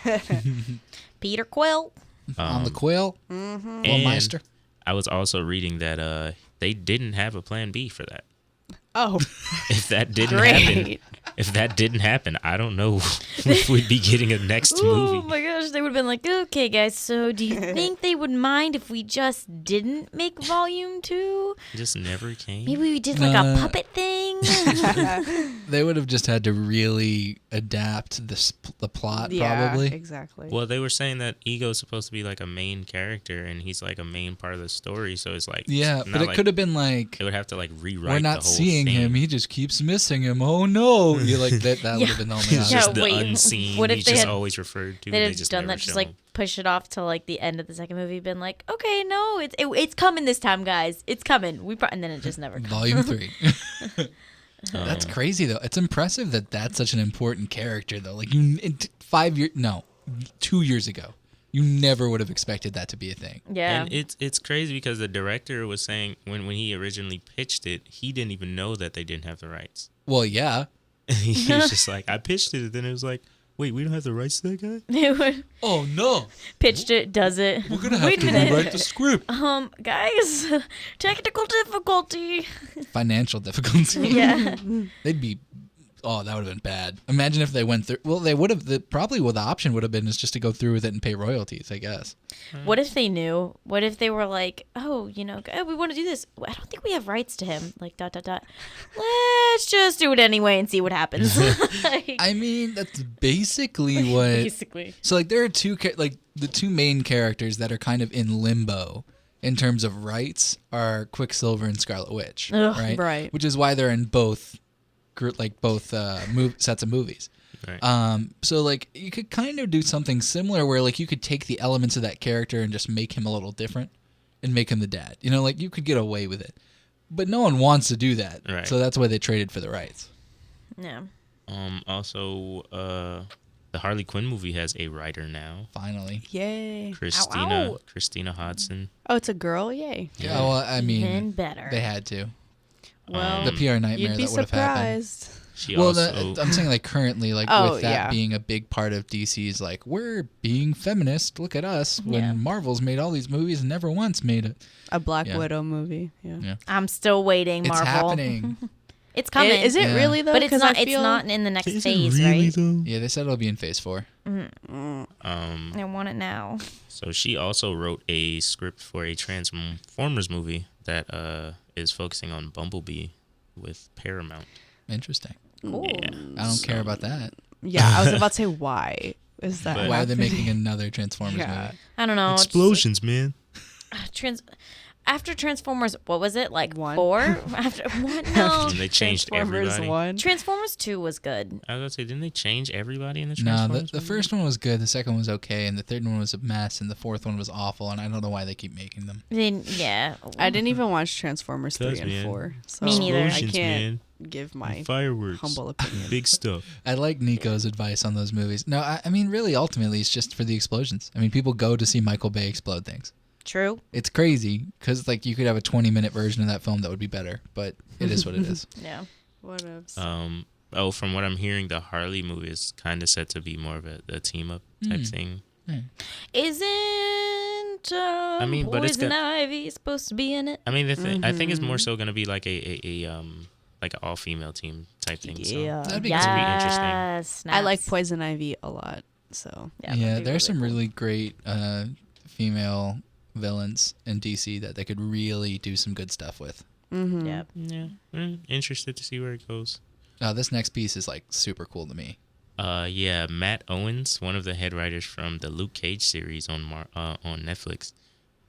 Peter Quill. On the quill. Mm-hmm. Well, And Meister. I was also reading that they didn't have a plan B for that. Oh, If that didn't happen, great. if that didn't happen, I don't know if we'd be getting a next Oh movie. my gosh, wish they would have been like, okay, guys, so do you think they would mind if we just didn't make volume 2? It just never came. Maybe we did like a puppet thing. They would have just had to really adapt the plot, Yeah, probably. exactly. Well, they were saying that Ego's supposed to be like a main character, and he's like a main part of the story. So it's like, Yeah, not but it like- could have been like, They would have to like rewrite. we're the not whole seeing thing. him. He just keeps missing him. Oh no! You like that? That would have been the only He's option. just Yeah, the wait, unseen. what if He's they just had- always referred to. They'd They have just done never that, just show like him. push it off to like the end of the second movie, been like, okay, no, it's coming this time, guys. It's coming. And then it just never comes. Volume 3. That's crazy though. It's impressive that that's such an important character though. Like 2 years ago, you never would have expected that to be a thing. Yeah. And it's crazy because the director was saying when he originally pitched it, he didn't even know that they didn't have the rights. Well, yeah. He was just like, I pitched it, and then it was like, wait, we don't have the rights to that guy? They would Oh no, pitched it, does it. we're gonna have Wait to a minute. rewrite the script. Guys, technical difficulty. Financial difficulty. Yeah. They'd be. Oh, that would have been bad. Imagine if they went through. Well, they would have. Probably what the option would have been is just to go through with it and pay royalties, I guess. What if they knew? What if they were like, oh, we want to do this. I don't think we have rights to him. Like, ... Let's just do it anyway and see what happens. Like, I mean, that's basically what. basically. So, like, there are the two main characters that are kind of in limbo in terms of rights are Quicksilver and Scarlet Witch, Ugh. right? Right. Which is why they're in both sets of movies. Right. So like you could kind of do something similar where like you could take the elements of that character and just make him a little different and make him the dad. You know, like you could get away with it. But no one wants to do that. Right. So that's why they traded for the rights. Yeah. Also, the Harley Quinn movie has a writer now, Finally. Yay. Christina Hodson. Oh, it's a girl? Yay. Yeah, well, I mean, Even better. they had to. Well, The PR nightmare you'd be that would have happened. surprised. She Well, also I'm saying like currently, like Oh, with that yeah. being a big part of DC's, like we're being feminist. Look at us. When Yeah. Marvel's made all these movies and never once made it. A Black Yeah. Widow movie. Yeah. Yeah. I'm still waiting, It's Marvel. happening. It's coming. Is it Yeah. really though? But it's 'Cause not. I It's feel- not in the next Is it phase, really right? though? Yeah, they said it'll be in Phase 4. I want it now. So she also wrote a script for a Transformers movie that is focusing on Bumblebee with Paramount. Interesting. Cool. Yeah. I don't care about that. Yeah, I was about to say why is that? But- Why are they happening? making another Transformers Yeah. movie? I don't know. it's just- Explosions, man. After Transformers, what was it like? One. 4? After what? No. And they changed Transformers everybody. 1. Transformers 2 was good. I was gonna say, didn't they change everybody in the No, Transformers? the first one was good, the second one was okay, and the third one was a mess, and the fourth one was awful, and I don't know why they keep making them. Then yeah. I didn't even watch Transformers 3 Does, and man. 4. So Me neither. I Explosions, can't man. give my Fireworks. humble opinion. Big stuff. I like Nico's advice on those movies. No, I mean, really, ultimately, it's just for the explosions. I mean, people go to see Michael Bay explode things. True. It's crazy, because, like, you could have a 20-minute version of that film that would be better, but it is what it is. Yeah. What else? From what I'm hearing, the Harley movie is kind of set to be more of a team up type thing. Isn't mean, but it's Poison got- Ivy supposed to be in it? I mean, I think it's more so going to be like a like an all female team type thing. Yeah. That'd be gonna be interesting. Yes. I like snaps. Poison Ivy a lot. So that'd Yeah, be there's some cool. really great female villains in DC that they could really do some good stuff with. Yeah. Yeah, interested to see where it goes. This next piece is, like, super cool to me. Yeah, Matt Owens, one of the head writers from the Luke Cage series on Netflix,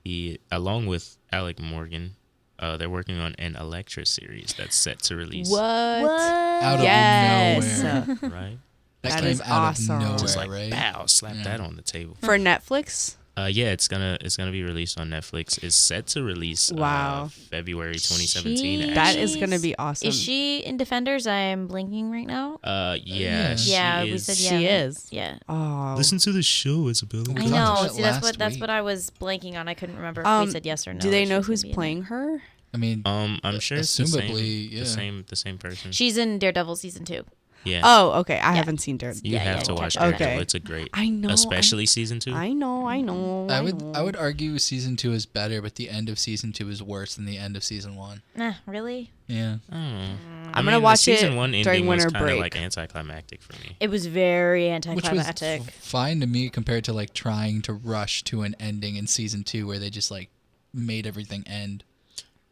he, along with Alec Morgan, they're working on an Elektra series that's set to release. what? Out of Yes. nowhere. Right? That came is out awesome. of nowhere, Just like right? pow, slap Yeah. that on the table. For Netflix? Yeah, it's gonna be released on Netflix. It's set to release Wow. February 2017. She- That actually. is going to be awesome. Is she in Defenders? I am blinking right now. Yeah, she Yeah, we is. said yeah. She is. Yeah. Oh. Listen to the show, Isabella. We I talked know. about it See, that's last what week. I was blanking on. I couldn't remember if we said yes or no. Do they that she know was gonna who's be in it. playing her? I mean, I'm sure it's the assumably, same, yeah. the same person. She's in Daredevil season 2. Yeah. Oh, okay. I haven't seen Dirt. You Yeah, have yeah, to yeah, watch catch up. Daredevil. Okay. It's a great. I know. Especially season 2. I know. I know. would argue season 2 is better, but the end of season 2 is worse than the end of season 1. Nah, really? Yeah. I don't know. I'm gonna watch the it season one during ending was winter kind of break. like anticlimactic for me. It was very Which was anticlimactic. fine to me compared to like trying to rush to an ending in season 2 where they just like made everything end.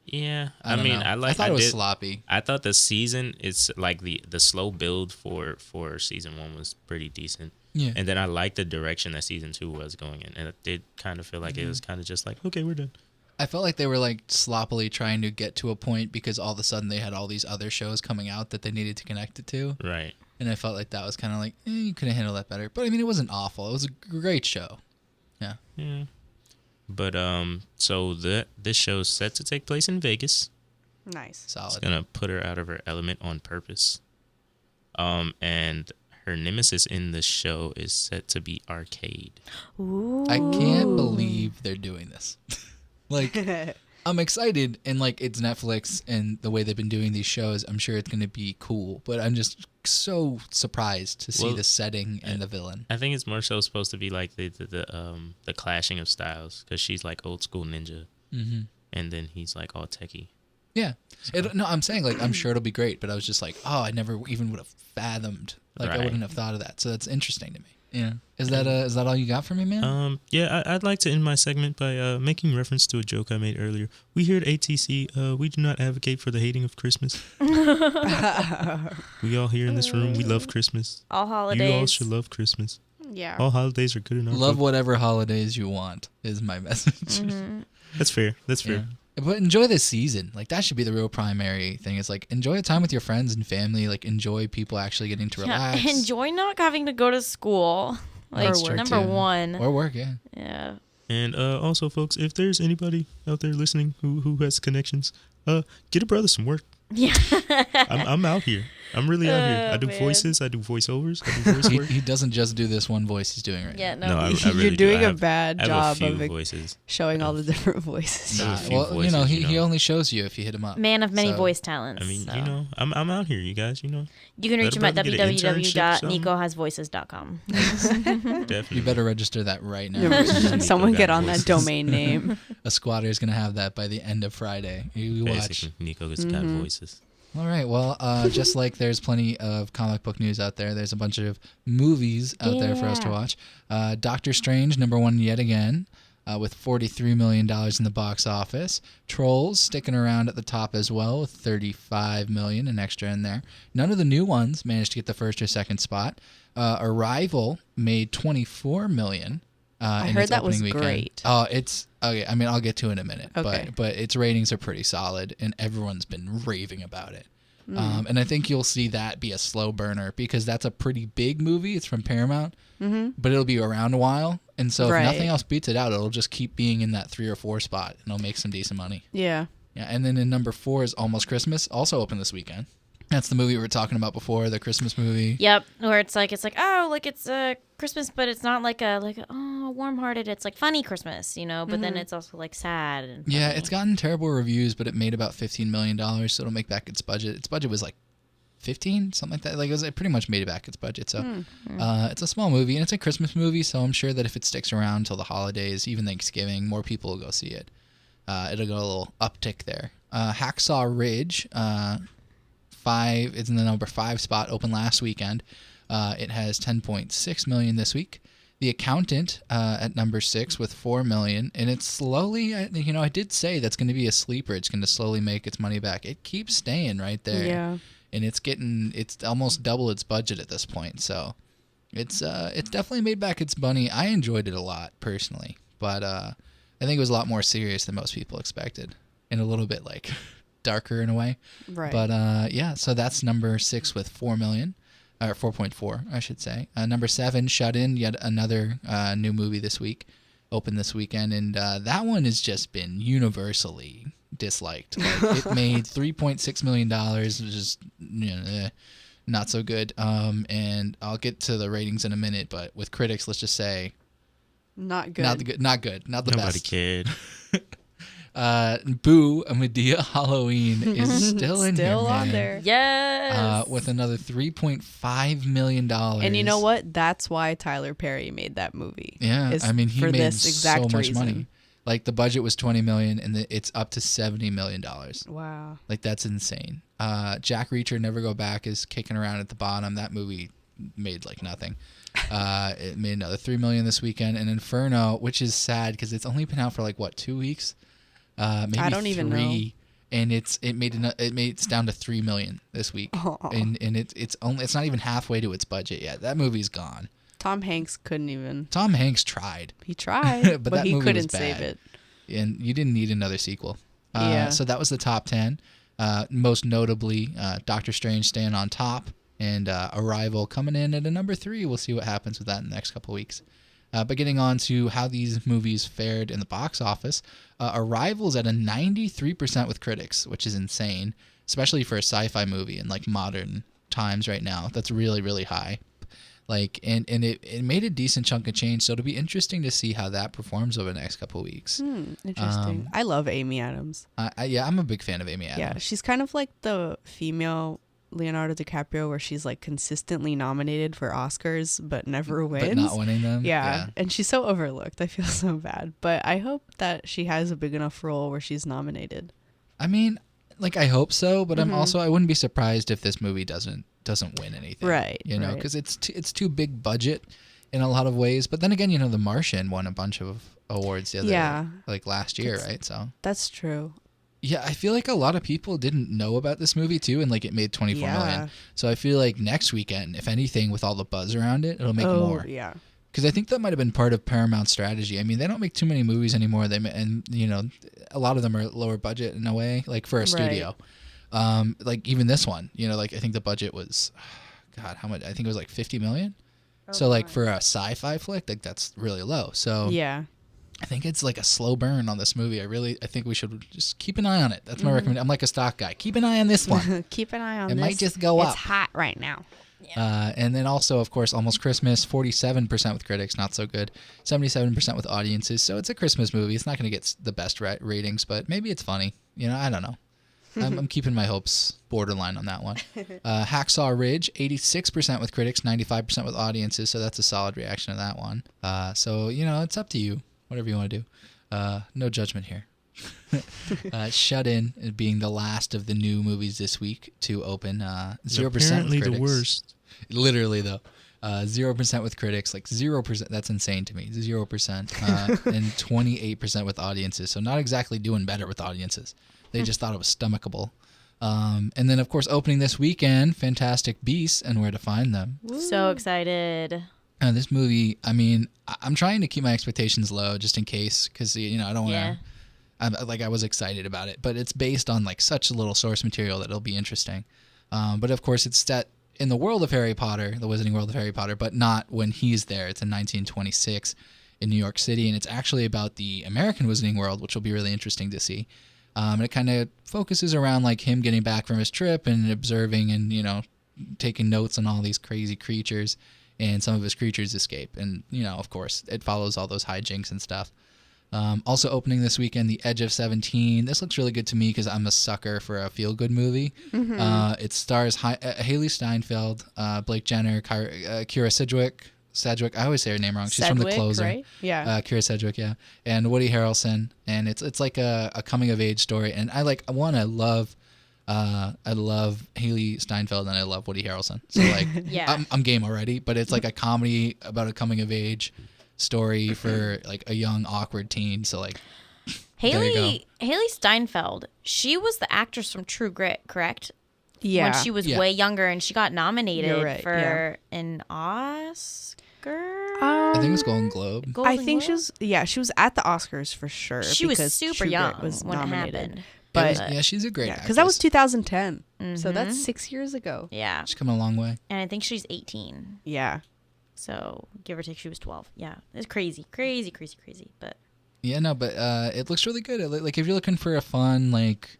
Yeah, I don't mean, know. I thought it was sloppy. I thought the season, it's like the slow build for season 1 was pretty decent. Yeah. And then I liked the direction that season 2 was going in, and it did kind of feel like it was kind of just like, okay, we're done. I felt like they were like sloppily trying to get to a point because all of a sudden they had all these other shows coming out that they needed to connect it to. Right. And I felt like that was kind of like, you could have handled that better. But I mean, it wasn't awful. It was a great show. Yeah. Yeah. But so this show's set to take place in Vegas. Nice. It's Solid. gonna put her out of her element on purpose. And her nemesis in the show is set to be Arcade. Ooh. I can't believe they're doing this. Like, I'm excited, and like it's Netflix, and the way they've been doing these shows, I'm sure it's gonna be cool. But I'm just so surprised to see Well, the setting and the villain. I think it's more so supposed to be like the clashing of styles, because she's like old school ninja, and then he's like all techie. Yeah. No, I'm saying like I'm sure it'll be great, but I was just like, oh, I never even would have fathomed. Like I Right. wouldn't have thought of that. So that's interesting to me. Yeah. Is that all you got for me, man? Yeah, I'd like to end my segment by making reference to a joke I made earlier. We here at ATC, we do not advocate for the hating of Christmas. We all here in this room, we love Christmas. All holidays. You all should love Christmas. Yeah. All holidays are good enough. Love whatever holidays you want is my message. That's fair. That's fair. Yeah. But enjoy the season. Like that should be the real primary thing. It's like enjoy the time with your friends and family. Like enjoy people actually getting to relax. Enjoy not having to go to school. Like That's true, number too. one. Or work, yeah. Yeah. And also, folks, if there's anybody out there listening who has connections, get a brother some work. Yeah. I'm out here. I'm really out here. I do man. voices. I do voiceovers. I do voice work. He doesn't just do this one voice he's doing right Yeah, now. no. I You're really do. doing I a have- bad I have job a few of voices. showing all the different voices. I have a few Well, voices, he only shows you if you hit him up. Man of many So, voice talents. I mean, so. I'm out here, you guys. You can Let reach a him at brother get an internship or something. www.nicohasvoices.com. Definitely. You better register that right now. Someone Nico get got on that voices. domain name. A squatter is going to have that by the end of Friday. You watch. Basically, Nico gets got voices. All right. Well, just like there's plenty of comic book news out there, there's a bunch of movies out there for us to Yeah. watch. Doctor Strange, #1 yet again, with $43 million in the box office. Trolls sticking around at the top as well, with $35 million, an extra in there. None of the new ones managed to get the first or second spot. Arrival made $24 million. I in heard its that was opening weekend. great. Oh, it's okay. I mean, I'll get to it in a minute. Okay. But its ratings are pretty solid, and everyone's been raving about it. Hmm. And I think you'll see that be a slow burner because that's a pretty big movie. It's from Paramount, but it'll be around a while. And so Right. if nothing else beats it out, it'll just keep being in that 3 or 4 spot, and it'll make some decent money. Yeah. Yeah. And then in #4 is Almost Christmas, also open this weekend. That's the movie we were talking about before, the Christmas movie. Yep, where it's like oh, like it's Christmas, but it's not like a warm-hearted. It's like funny Christmas, but then it's also like sad and Yeah, funny. it's gotten terrible reviews, but it made about $15 million, so it'll make back its budget. Its budget was like 15, something like that. Like it pretty much made it back its budget. So it's a small movie, and it's a Christmas movie, so I'm sure that if it sticks around till the holidays, even Thanksgiving, more people will go see it. It'll go a little uptick there. Hacksaw Ridge, it's in the #5 spot, open last weekend. It has $10.6 million this week. The Accountant at #6 with $4 million, and it's slowly. I did say that's going to be a sleeper. It's going to slowly make its money back. It keeps staying right there, Yeah. and it's almost double its budget at this point. So it's definitely made back its money. I enjoyed it a lot personally, but I think it was a lot more serious than most people expected, and a little bit like darker in a way. Right. But so that's #6 with $4 million, or 4.4, I should say. #7, Shut In, yet another new movie this week, opened this weekend, and that one has just been universally disliked. Like, it made $3.6 million, which is not so good. And I'll get to the ratings in a minute, but with critics, let's just say Not good. not good, not the Nobody best. cared. Boo, A Medea Halloween is still in here, Still on man. there. Yes. With another $3.5 million. And you know what? That's why Tyler Perry made that movie. Yeah, is I mean, he for made this exact so much reason. money. Like the budget was 20 million, and it's up to $70 million. Wow. Like that's insane. Jack Reacher, Never Go Back is kicking around at the bottom. That movie made like nothing. It made another $3 million this weekend, and Inferno, which is sad because it's only been out for like what, 2 weeks? Maybe I don't even know. And it's down to $3 million this week, and it's not even halfway to its budget yet. That movie's gone. Tom Hanks couldn't even. Tom Hanks tried. He tried, but but that he movie couldn't was bad. save it. And you didn't need another sequel. Yeah. So that was the top 10. Most notably, Doctor Strange staying on top, and Arrival coming in at a number 3. We'll see what happens with that in the next couple weeks. But getting on to how these movies fared in the box office, Arrival's at a 93% with critics, which is insane, especially for a sci-fi movie in like modern times right now. That's really, really high. Like, and it made a decent chunk of change, so it'll be interesting to see how that performs over the next couple of weeks. Interesting. I love Amy Adams. Yeah, I'm a big fan of Amy Adams. Yeah, she's kind of like the female Leonardo DiCaprio, where she's like consistently nominated for Oscars but never wins. But not winning them. Yeah, and she's so overlooked. I feel so bad. But I hope that she has a big enough role where she's nominated. I mean, like I hope so, but I wouldn't be surprised if this movie doesn't win anything. Right. You know, because it's too big budget in a lot of ways. But then again, you know, The Martian won a bunch of awards like last year, right? So that's true. Yeah, I feel like a lot of people didn't know about this movie too, and like it made 24 million. So I feel like next weekend, if anything, with all the buzz around it, it'll make more. Yeah. Because I think that might have been part of Paramount's strategy. I mean, they don't make too many movies anymore. And you know, a lot of them are lower budget in a way, like for a studio. Like even this one, you know, like I think the budget was, God, how much? I think it was like 50 million. So like for a sci-fi flick, like that's really low. So yeah. I think it's like a slow burn on this movie. I think we should just keep an eye on it. That's my recommendation. I'm like a stock guy. Keep an eye on this one. Keep an eye on it this. It might just go up. It's hot right now. And then also, of course, Almost Christmas, 47% with critics, not so good. 77% with audiences. So it's a Christmas movie. It's not going to get the best ratings, but maybe it's funny. You know, I don't know. I'm keeping my hopes borderline on that one. Hacksaw Ridge, 86% with critics, 95% with audiences. So that's a solid reaction to that one. So, you know, it's up to you. Whatever you want to do. No judgment here. Shut In being the last of the new movies this week to open. 0% Apparently with critics. the worst. Literally, though. 0% with critics. Like 0%. That's insane to me. 0%. And 28% with audiences. So not exactly doing better with audiences. They just thought it was stomachable. And then, of course, opening this weekend, Fantastic Beasts and Where to Find Them. So excited. This movie, I mean, I'm trying to keep my expectations low just in case, because, you know, I don't want to, I was excited about it, but it's based on like such a little source material that it'll be interesting. But of course it's set in the world of Harry Potter, the Wizarding World of Harry Potter, but not when he's there. It's in 1926 in New York City, and it's actually about the American Wizarding World, which will be really interesting to see. And it kind of focuses around like him getting back from his trip and observing and, you know, taking notes on all these crazy creatures. And some of his creatures escape. And, you know, of course, it follows all those hijinks and stuff. Also opening this weekend, The Edge of 17. This looks really good to me because I'm a sucker for a feel-good movie. It stars Haley Steinfeld, Blake Jenner, Kira Sedgwick. I always say her name wrong. She's from The Closer. Right? Yeah. Kira Sedgwick, yeah. And Woody Harrelson. And it's like a coming-of-age story. And I love Haley Steinfeld and I love Woody Harrelson. So like, I'm game already. But it's like a comedy about a coming of age story for like a young awkward teen. So like, Haley Steinfeld. She was the actress from True Grit, correct? Yeah. When she was way younger and she got nominated for an Oscar. I think it was Golden Globe. I think she was at the Oscars for sure. She was super True Grit young was when nominated. it happened. But she's a great actress. because that was 2010, so that's 6 years ago. Yeah. She's come a long way. And I think she's 18. Yeah. So give or take, she was 12. Yeah. It's crazy. But Yeah, no, but it looks really good. Like if you're looking for a fun, like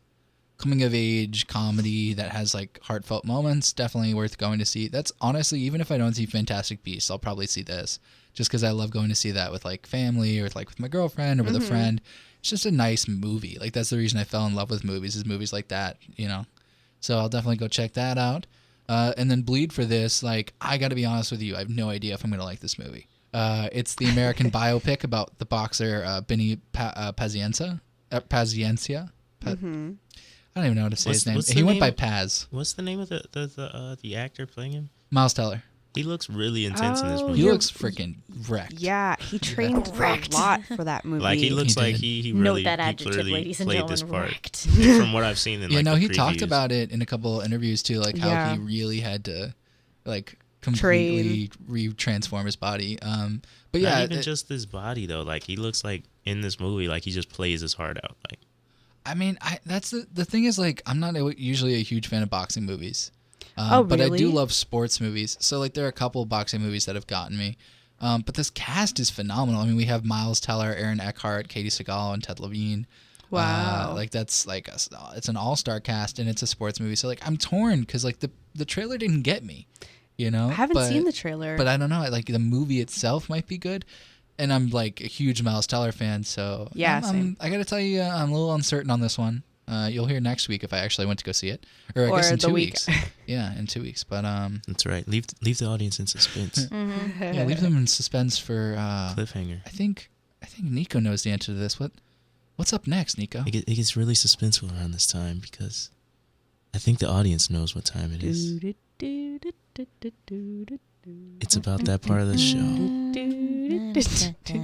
coming of age comedy that has like heartfelt moments, definitely worth going to see. That's honestly, even if I don't see Fantastic Beasts, I'll probably see this just because I love going to see that with like family or like with my girlfriend or with a friend. It's just a nice movie. Like that's the reason I fell in love with movies, is movies like that, you know. So I'll definitely go check that out. And then Bleed for this, like I got to be honest with you, I have no idea if I'm gonna like this movie. It's the American biopic about the boxer Benny Paciencia. Paciencia. I don't even know how to say his name. what's He the went by name? Paz. What's the name of the actor playing him? Miles Teller. He looks really intense in this Oh, movie. He looks freaking wrecked. Yeah, he trained a lot for that movie. Like he looks He like did. he Note really that he adjective, clearly ladies and played this gentlemen. part. Wrecked. From what I've seen in You like know, the he talked previews. about it in a couple of interviews too, like how Yeah. he really had to like completely re-transform his body. But yeah, Not even just his body though. Like he looks like in this movie, like he just plays his heart out. Like I mean, that's the thing is like I'm not usually a huge fan of boxing movies. Oh, But I do really? love sports movies. So like there are a couple of boxing movies that have gotten me. But this cast is phenomenal. I mean, we have Miles Teller, Aaron Eckhart, Katie Seagal, and Ted Levine. Wow. Like that's like it's an all-star cast and it's a sports movie. So like I'm torn because like the trailer didn't get me, you know. I haven't But- seen the trailer. but I don't know. Like the movie itself might be good, and I'm like a huge Miles Teller fan. So Yeah, same. I gotta tell you, I'm a little uncertain on this one. You'll hear next week if I actually went to go see it, or I guess Or in the 2 week. weeks. Yeah, in 2 weeks. But that's right. Leave the audience in suspense. yeah, leave them in suspense for. Cliffhanger. I think Nico knows the answer to this. What's up next, Nico? It gets really suspenseful around this time because I think the audience knows what time it is. It's about that part of the show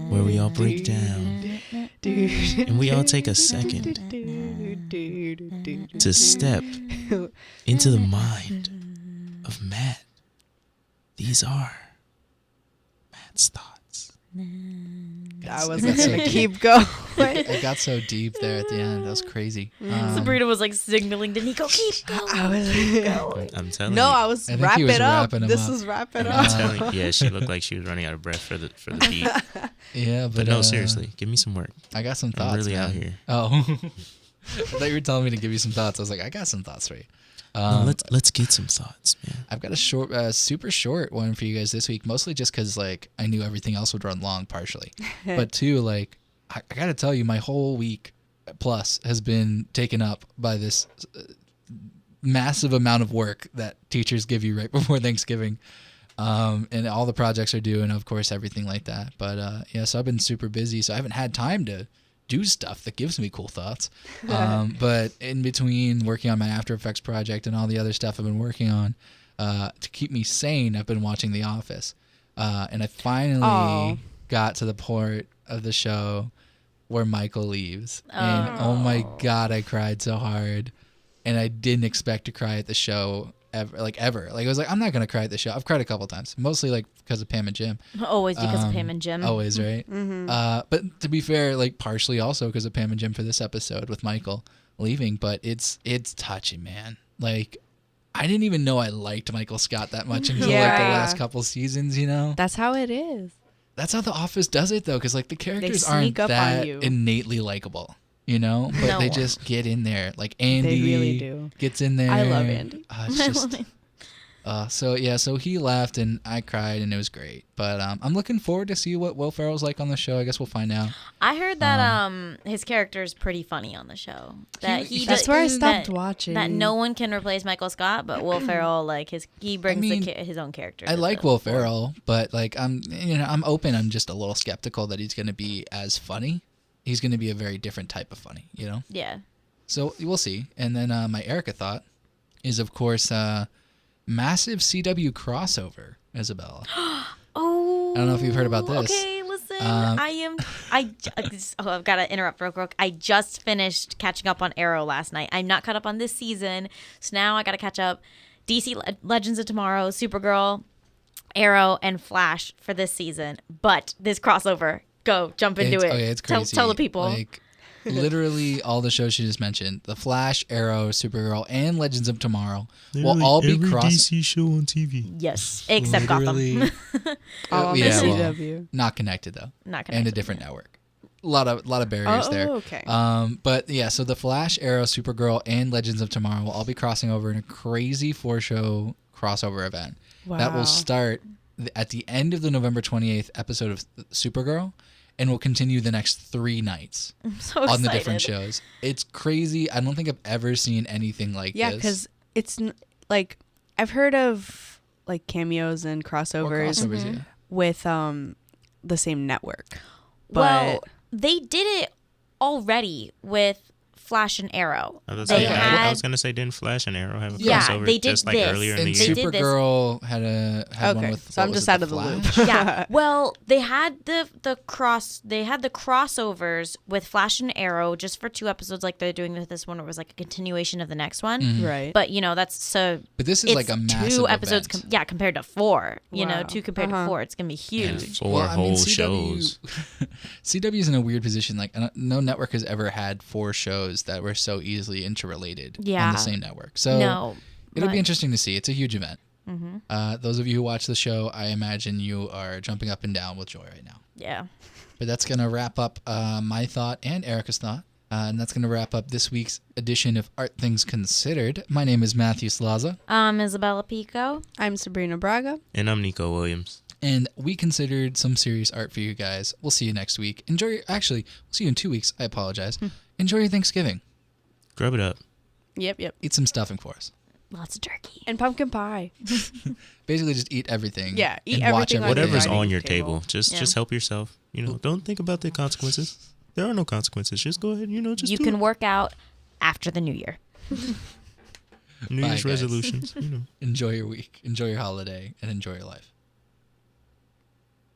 where we all break down and we all take a second to step into the mind of Matt. These are Matt's thoughts. I wasn't gonna keep going. It got so deep there at the end. That was crazy. Sabrina was like signaling to Nico, keep going. I was. I'm telling No, you. I was I think wrap he was it up. wrapping 'em This up. is wrap it I'm up. telling you. Yeah, she looked like she was running out of breath for the beat. Yeah, But no, seriously, give me some work. I got some I'm thoughts. really out man. here. Oh, I thought you were telling me to give you some thoughts. I was like, I got some thoughts for you. No, let's get some thoughts, man. I've got a super short one for you guys this week, mostly just because like I knew everything else would run long, partially, but two, like I gotta tell you, my whole week plus has been taken up by this massive amount of work that teachers give you right before Thanksgiving, and all the projects are due, and of course everything like that. But yeah, so I've been super busy, so I haven't had time to do stuff that gives me cool thoughts. But in between working on my After Effects project and all the other stuff I've been working on, to keep me sane, I've been watching The Office. And I finally got to the part of the show where Michael leaves. And oh my God, I cried so hard. And I didn't expect to cry at the show ever. Like I was like, I'm not going to cry at the show. I've cried a couple times, mostly like because of Pam and Jim. Always because of Pam and Jim. Always, right? But to be fair, like partially also because of Pam and Jim for this episode with Michael leaving. But it's touching, man. Like I didn't even know I liked Michael Scott that much until like the Yeah. last couple seasons. You know, That's how it is. that's how The Office does it though, because like the characters sneak aren't up on that you. innately likable. You know, but they No. just get in there. Like Andy really do. gets in there. I love Andy. It's just, so he left and I cried and it was great. But I'm looking forward to see what Will Ferrell's like on the show. I guess we'll find out. I heard that his character is pretty funny on the show. That That's where I stopped that- watching. That no one can replace Michael Scott, but Will Ferrell, like he brings mean, his own character. I to like the Will fore. Ferrell, but like I'm open. I'm just a little skeptical that he's going to be as funny. He's going to be a very different type of funny, you know? Yeah. So we'll see. And then my Erica thought is, of course, massive CW crossover, Isabella. Oh. I don't know if you've heard about this. Okay, listen. I've got to interrupt real quick. I just finished catching up on Arrow last night. I'm not caught up on this season, so now I got to catch up. DC Legends of Tomorrow, Supergirl, Arrow, and Flash for this season. But this crossover, go jump into it. Okay, it's crazy. Tell the people. Like, literally all the shows she just mentioned, The Flash, Arrow, Supergirl, and Legends of Tomorrow will all be show on TV. Yes, except Gotham. Oh, yeah, well, CW. not connected though. Not And a connected. different network. A lot of barriers there. okay. But yeah, so The Flash, Arrow, Supergirl, and Legends of Tomorrow will all be crossing over in a crazy 4-show crossover event that Wow. will start at the end of the November 28th episode of Supergirl and will continue the next 3 nights I'm so on excited. the different shows. It's crazy. I don't think I've ever seen anything like Yeah, this. because it's like I've heard of like cameos and Or crossovers crossovers, yeah. with the same network. Well, they did it already with Flash and Arrow. I was They going had to say, didn't Flash and Arrow have a Yeah, crossover they did just like this. earlier in And the They year? did this. Supergirl had one Okay, with. so I'm what was just it, out of the loop. Flash? yeah. Well, they had the crossovers with Flash and Arrow just for 2 episodes, like they're doing with this one. It was like a continuation of the next one. Mm-hmm. Right. But that's so. But this is It's like a massive 2 episodes. event. Compared to 4. Wow. 2 compared to 4. It's gonna be And huge. 4 whole shows. CW's in a weird position. Like no network has ever had 4 shows that were so easily interrelated on Yeah. the same network. So No, it'll but- be interesting to see. It's a huge event. Mm-hmm. Those of you who watch the show, I imagine you are jumping up and down with joy right now. Yeah. But that's going to wrap up my thought and Erica's thought. And that's going to wrap up this week's edition of Art Things Considered. My name is Matthew Slaza. Isabella Pico. I'm Sabrina Braga. And I'm Nico Williams. And we considered some serious art for you guys. We'll see you next week. We'll see you in 2 weeks. I apologize. Enjoy your Thanksgiving. Grub it up. Yep. Eat some stuffing for us. Lots of turkey. And pumpkin pie. Basically, just eat everything. Yeah, eat and watch everything on everything. Whatever's dining on your table. table. Just Yeah. help yourself. Don't think about the consequences. There are no consequences. Just go ahead, just You do can it. work out after the new year. New Bye, Year's guys. resolutions. Enjoy your week. Enjoy your holiday. And enjoy your life.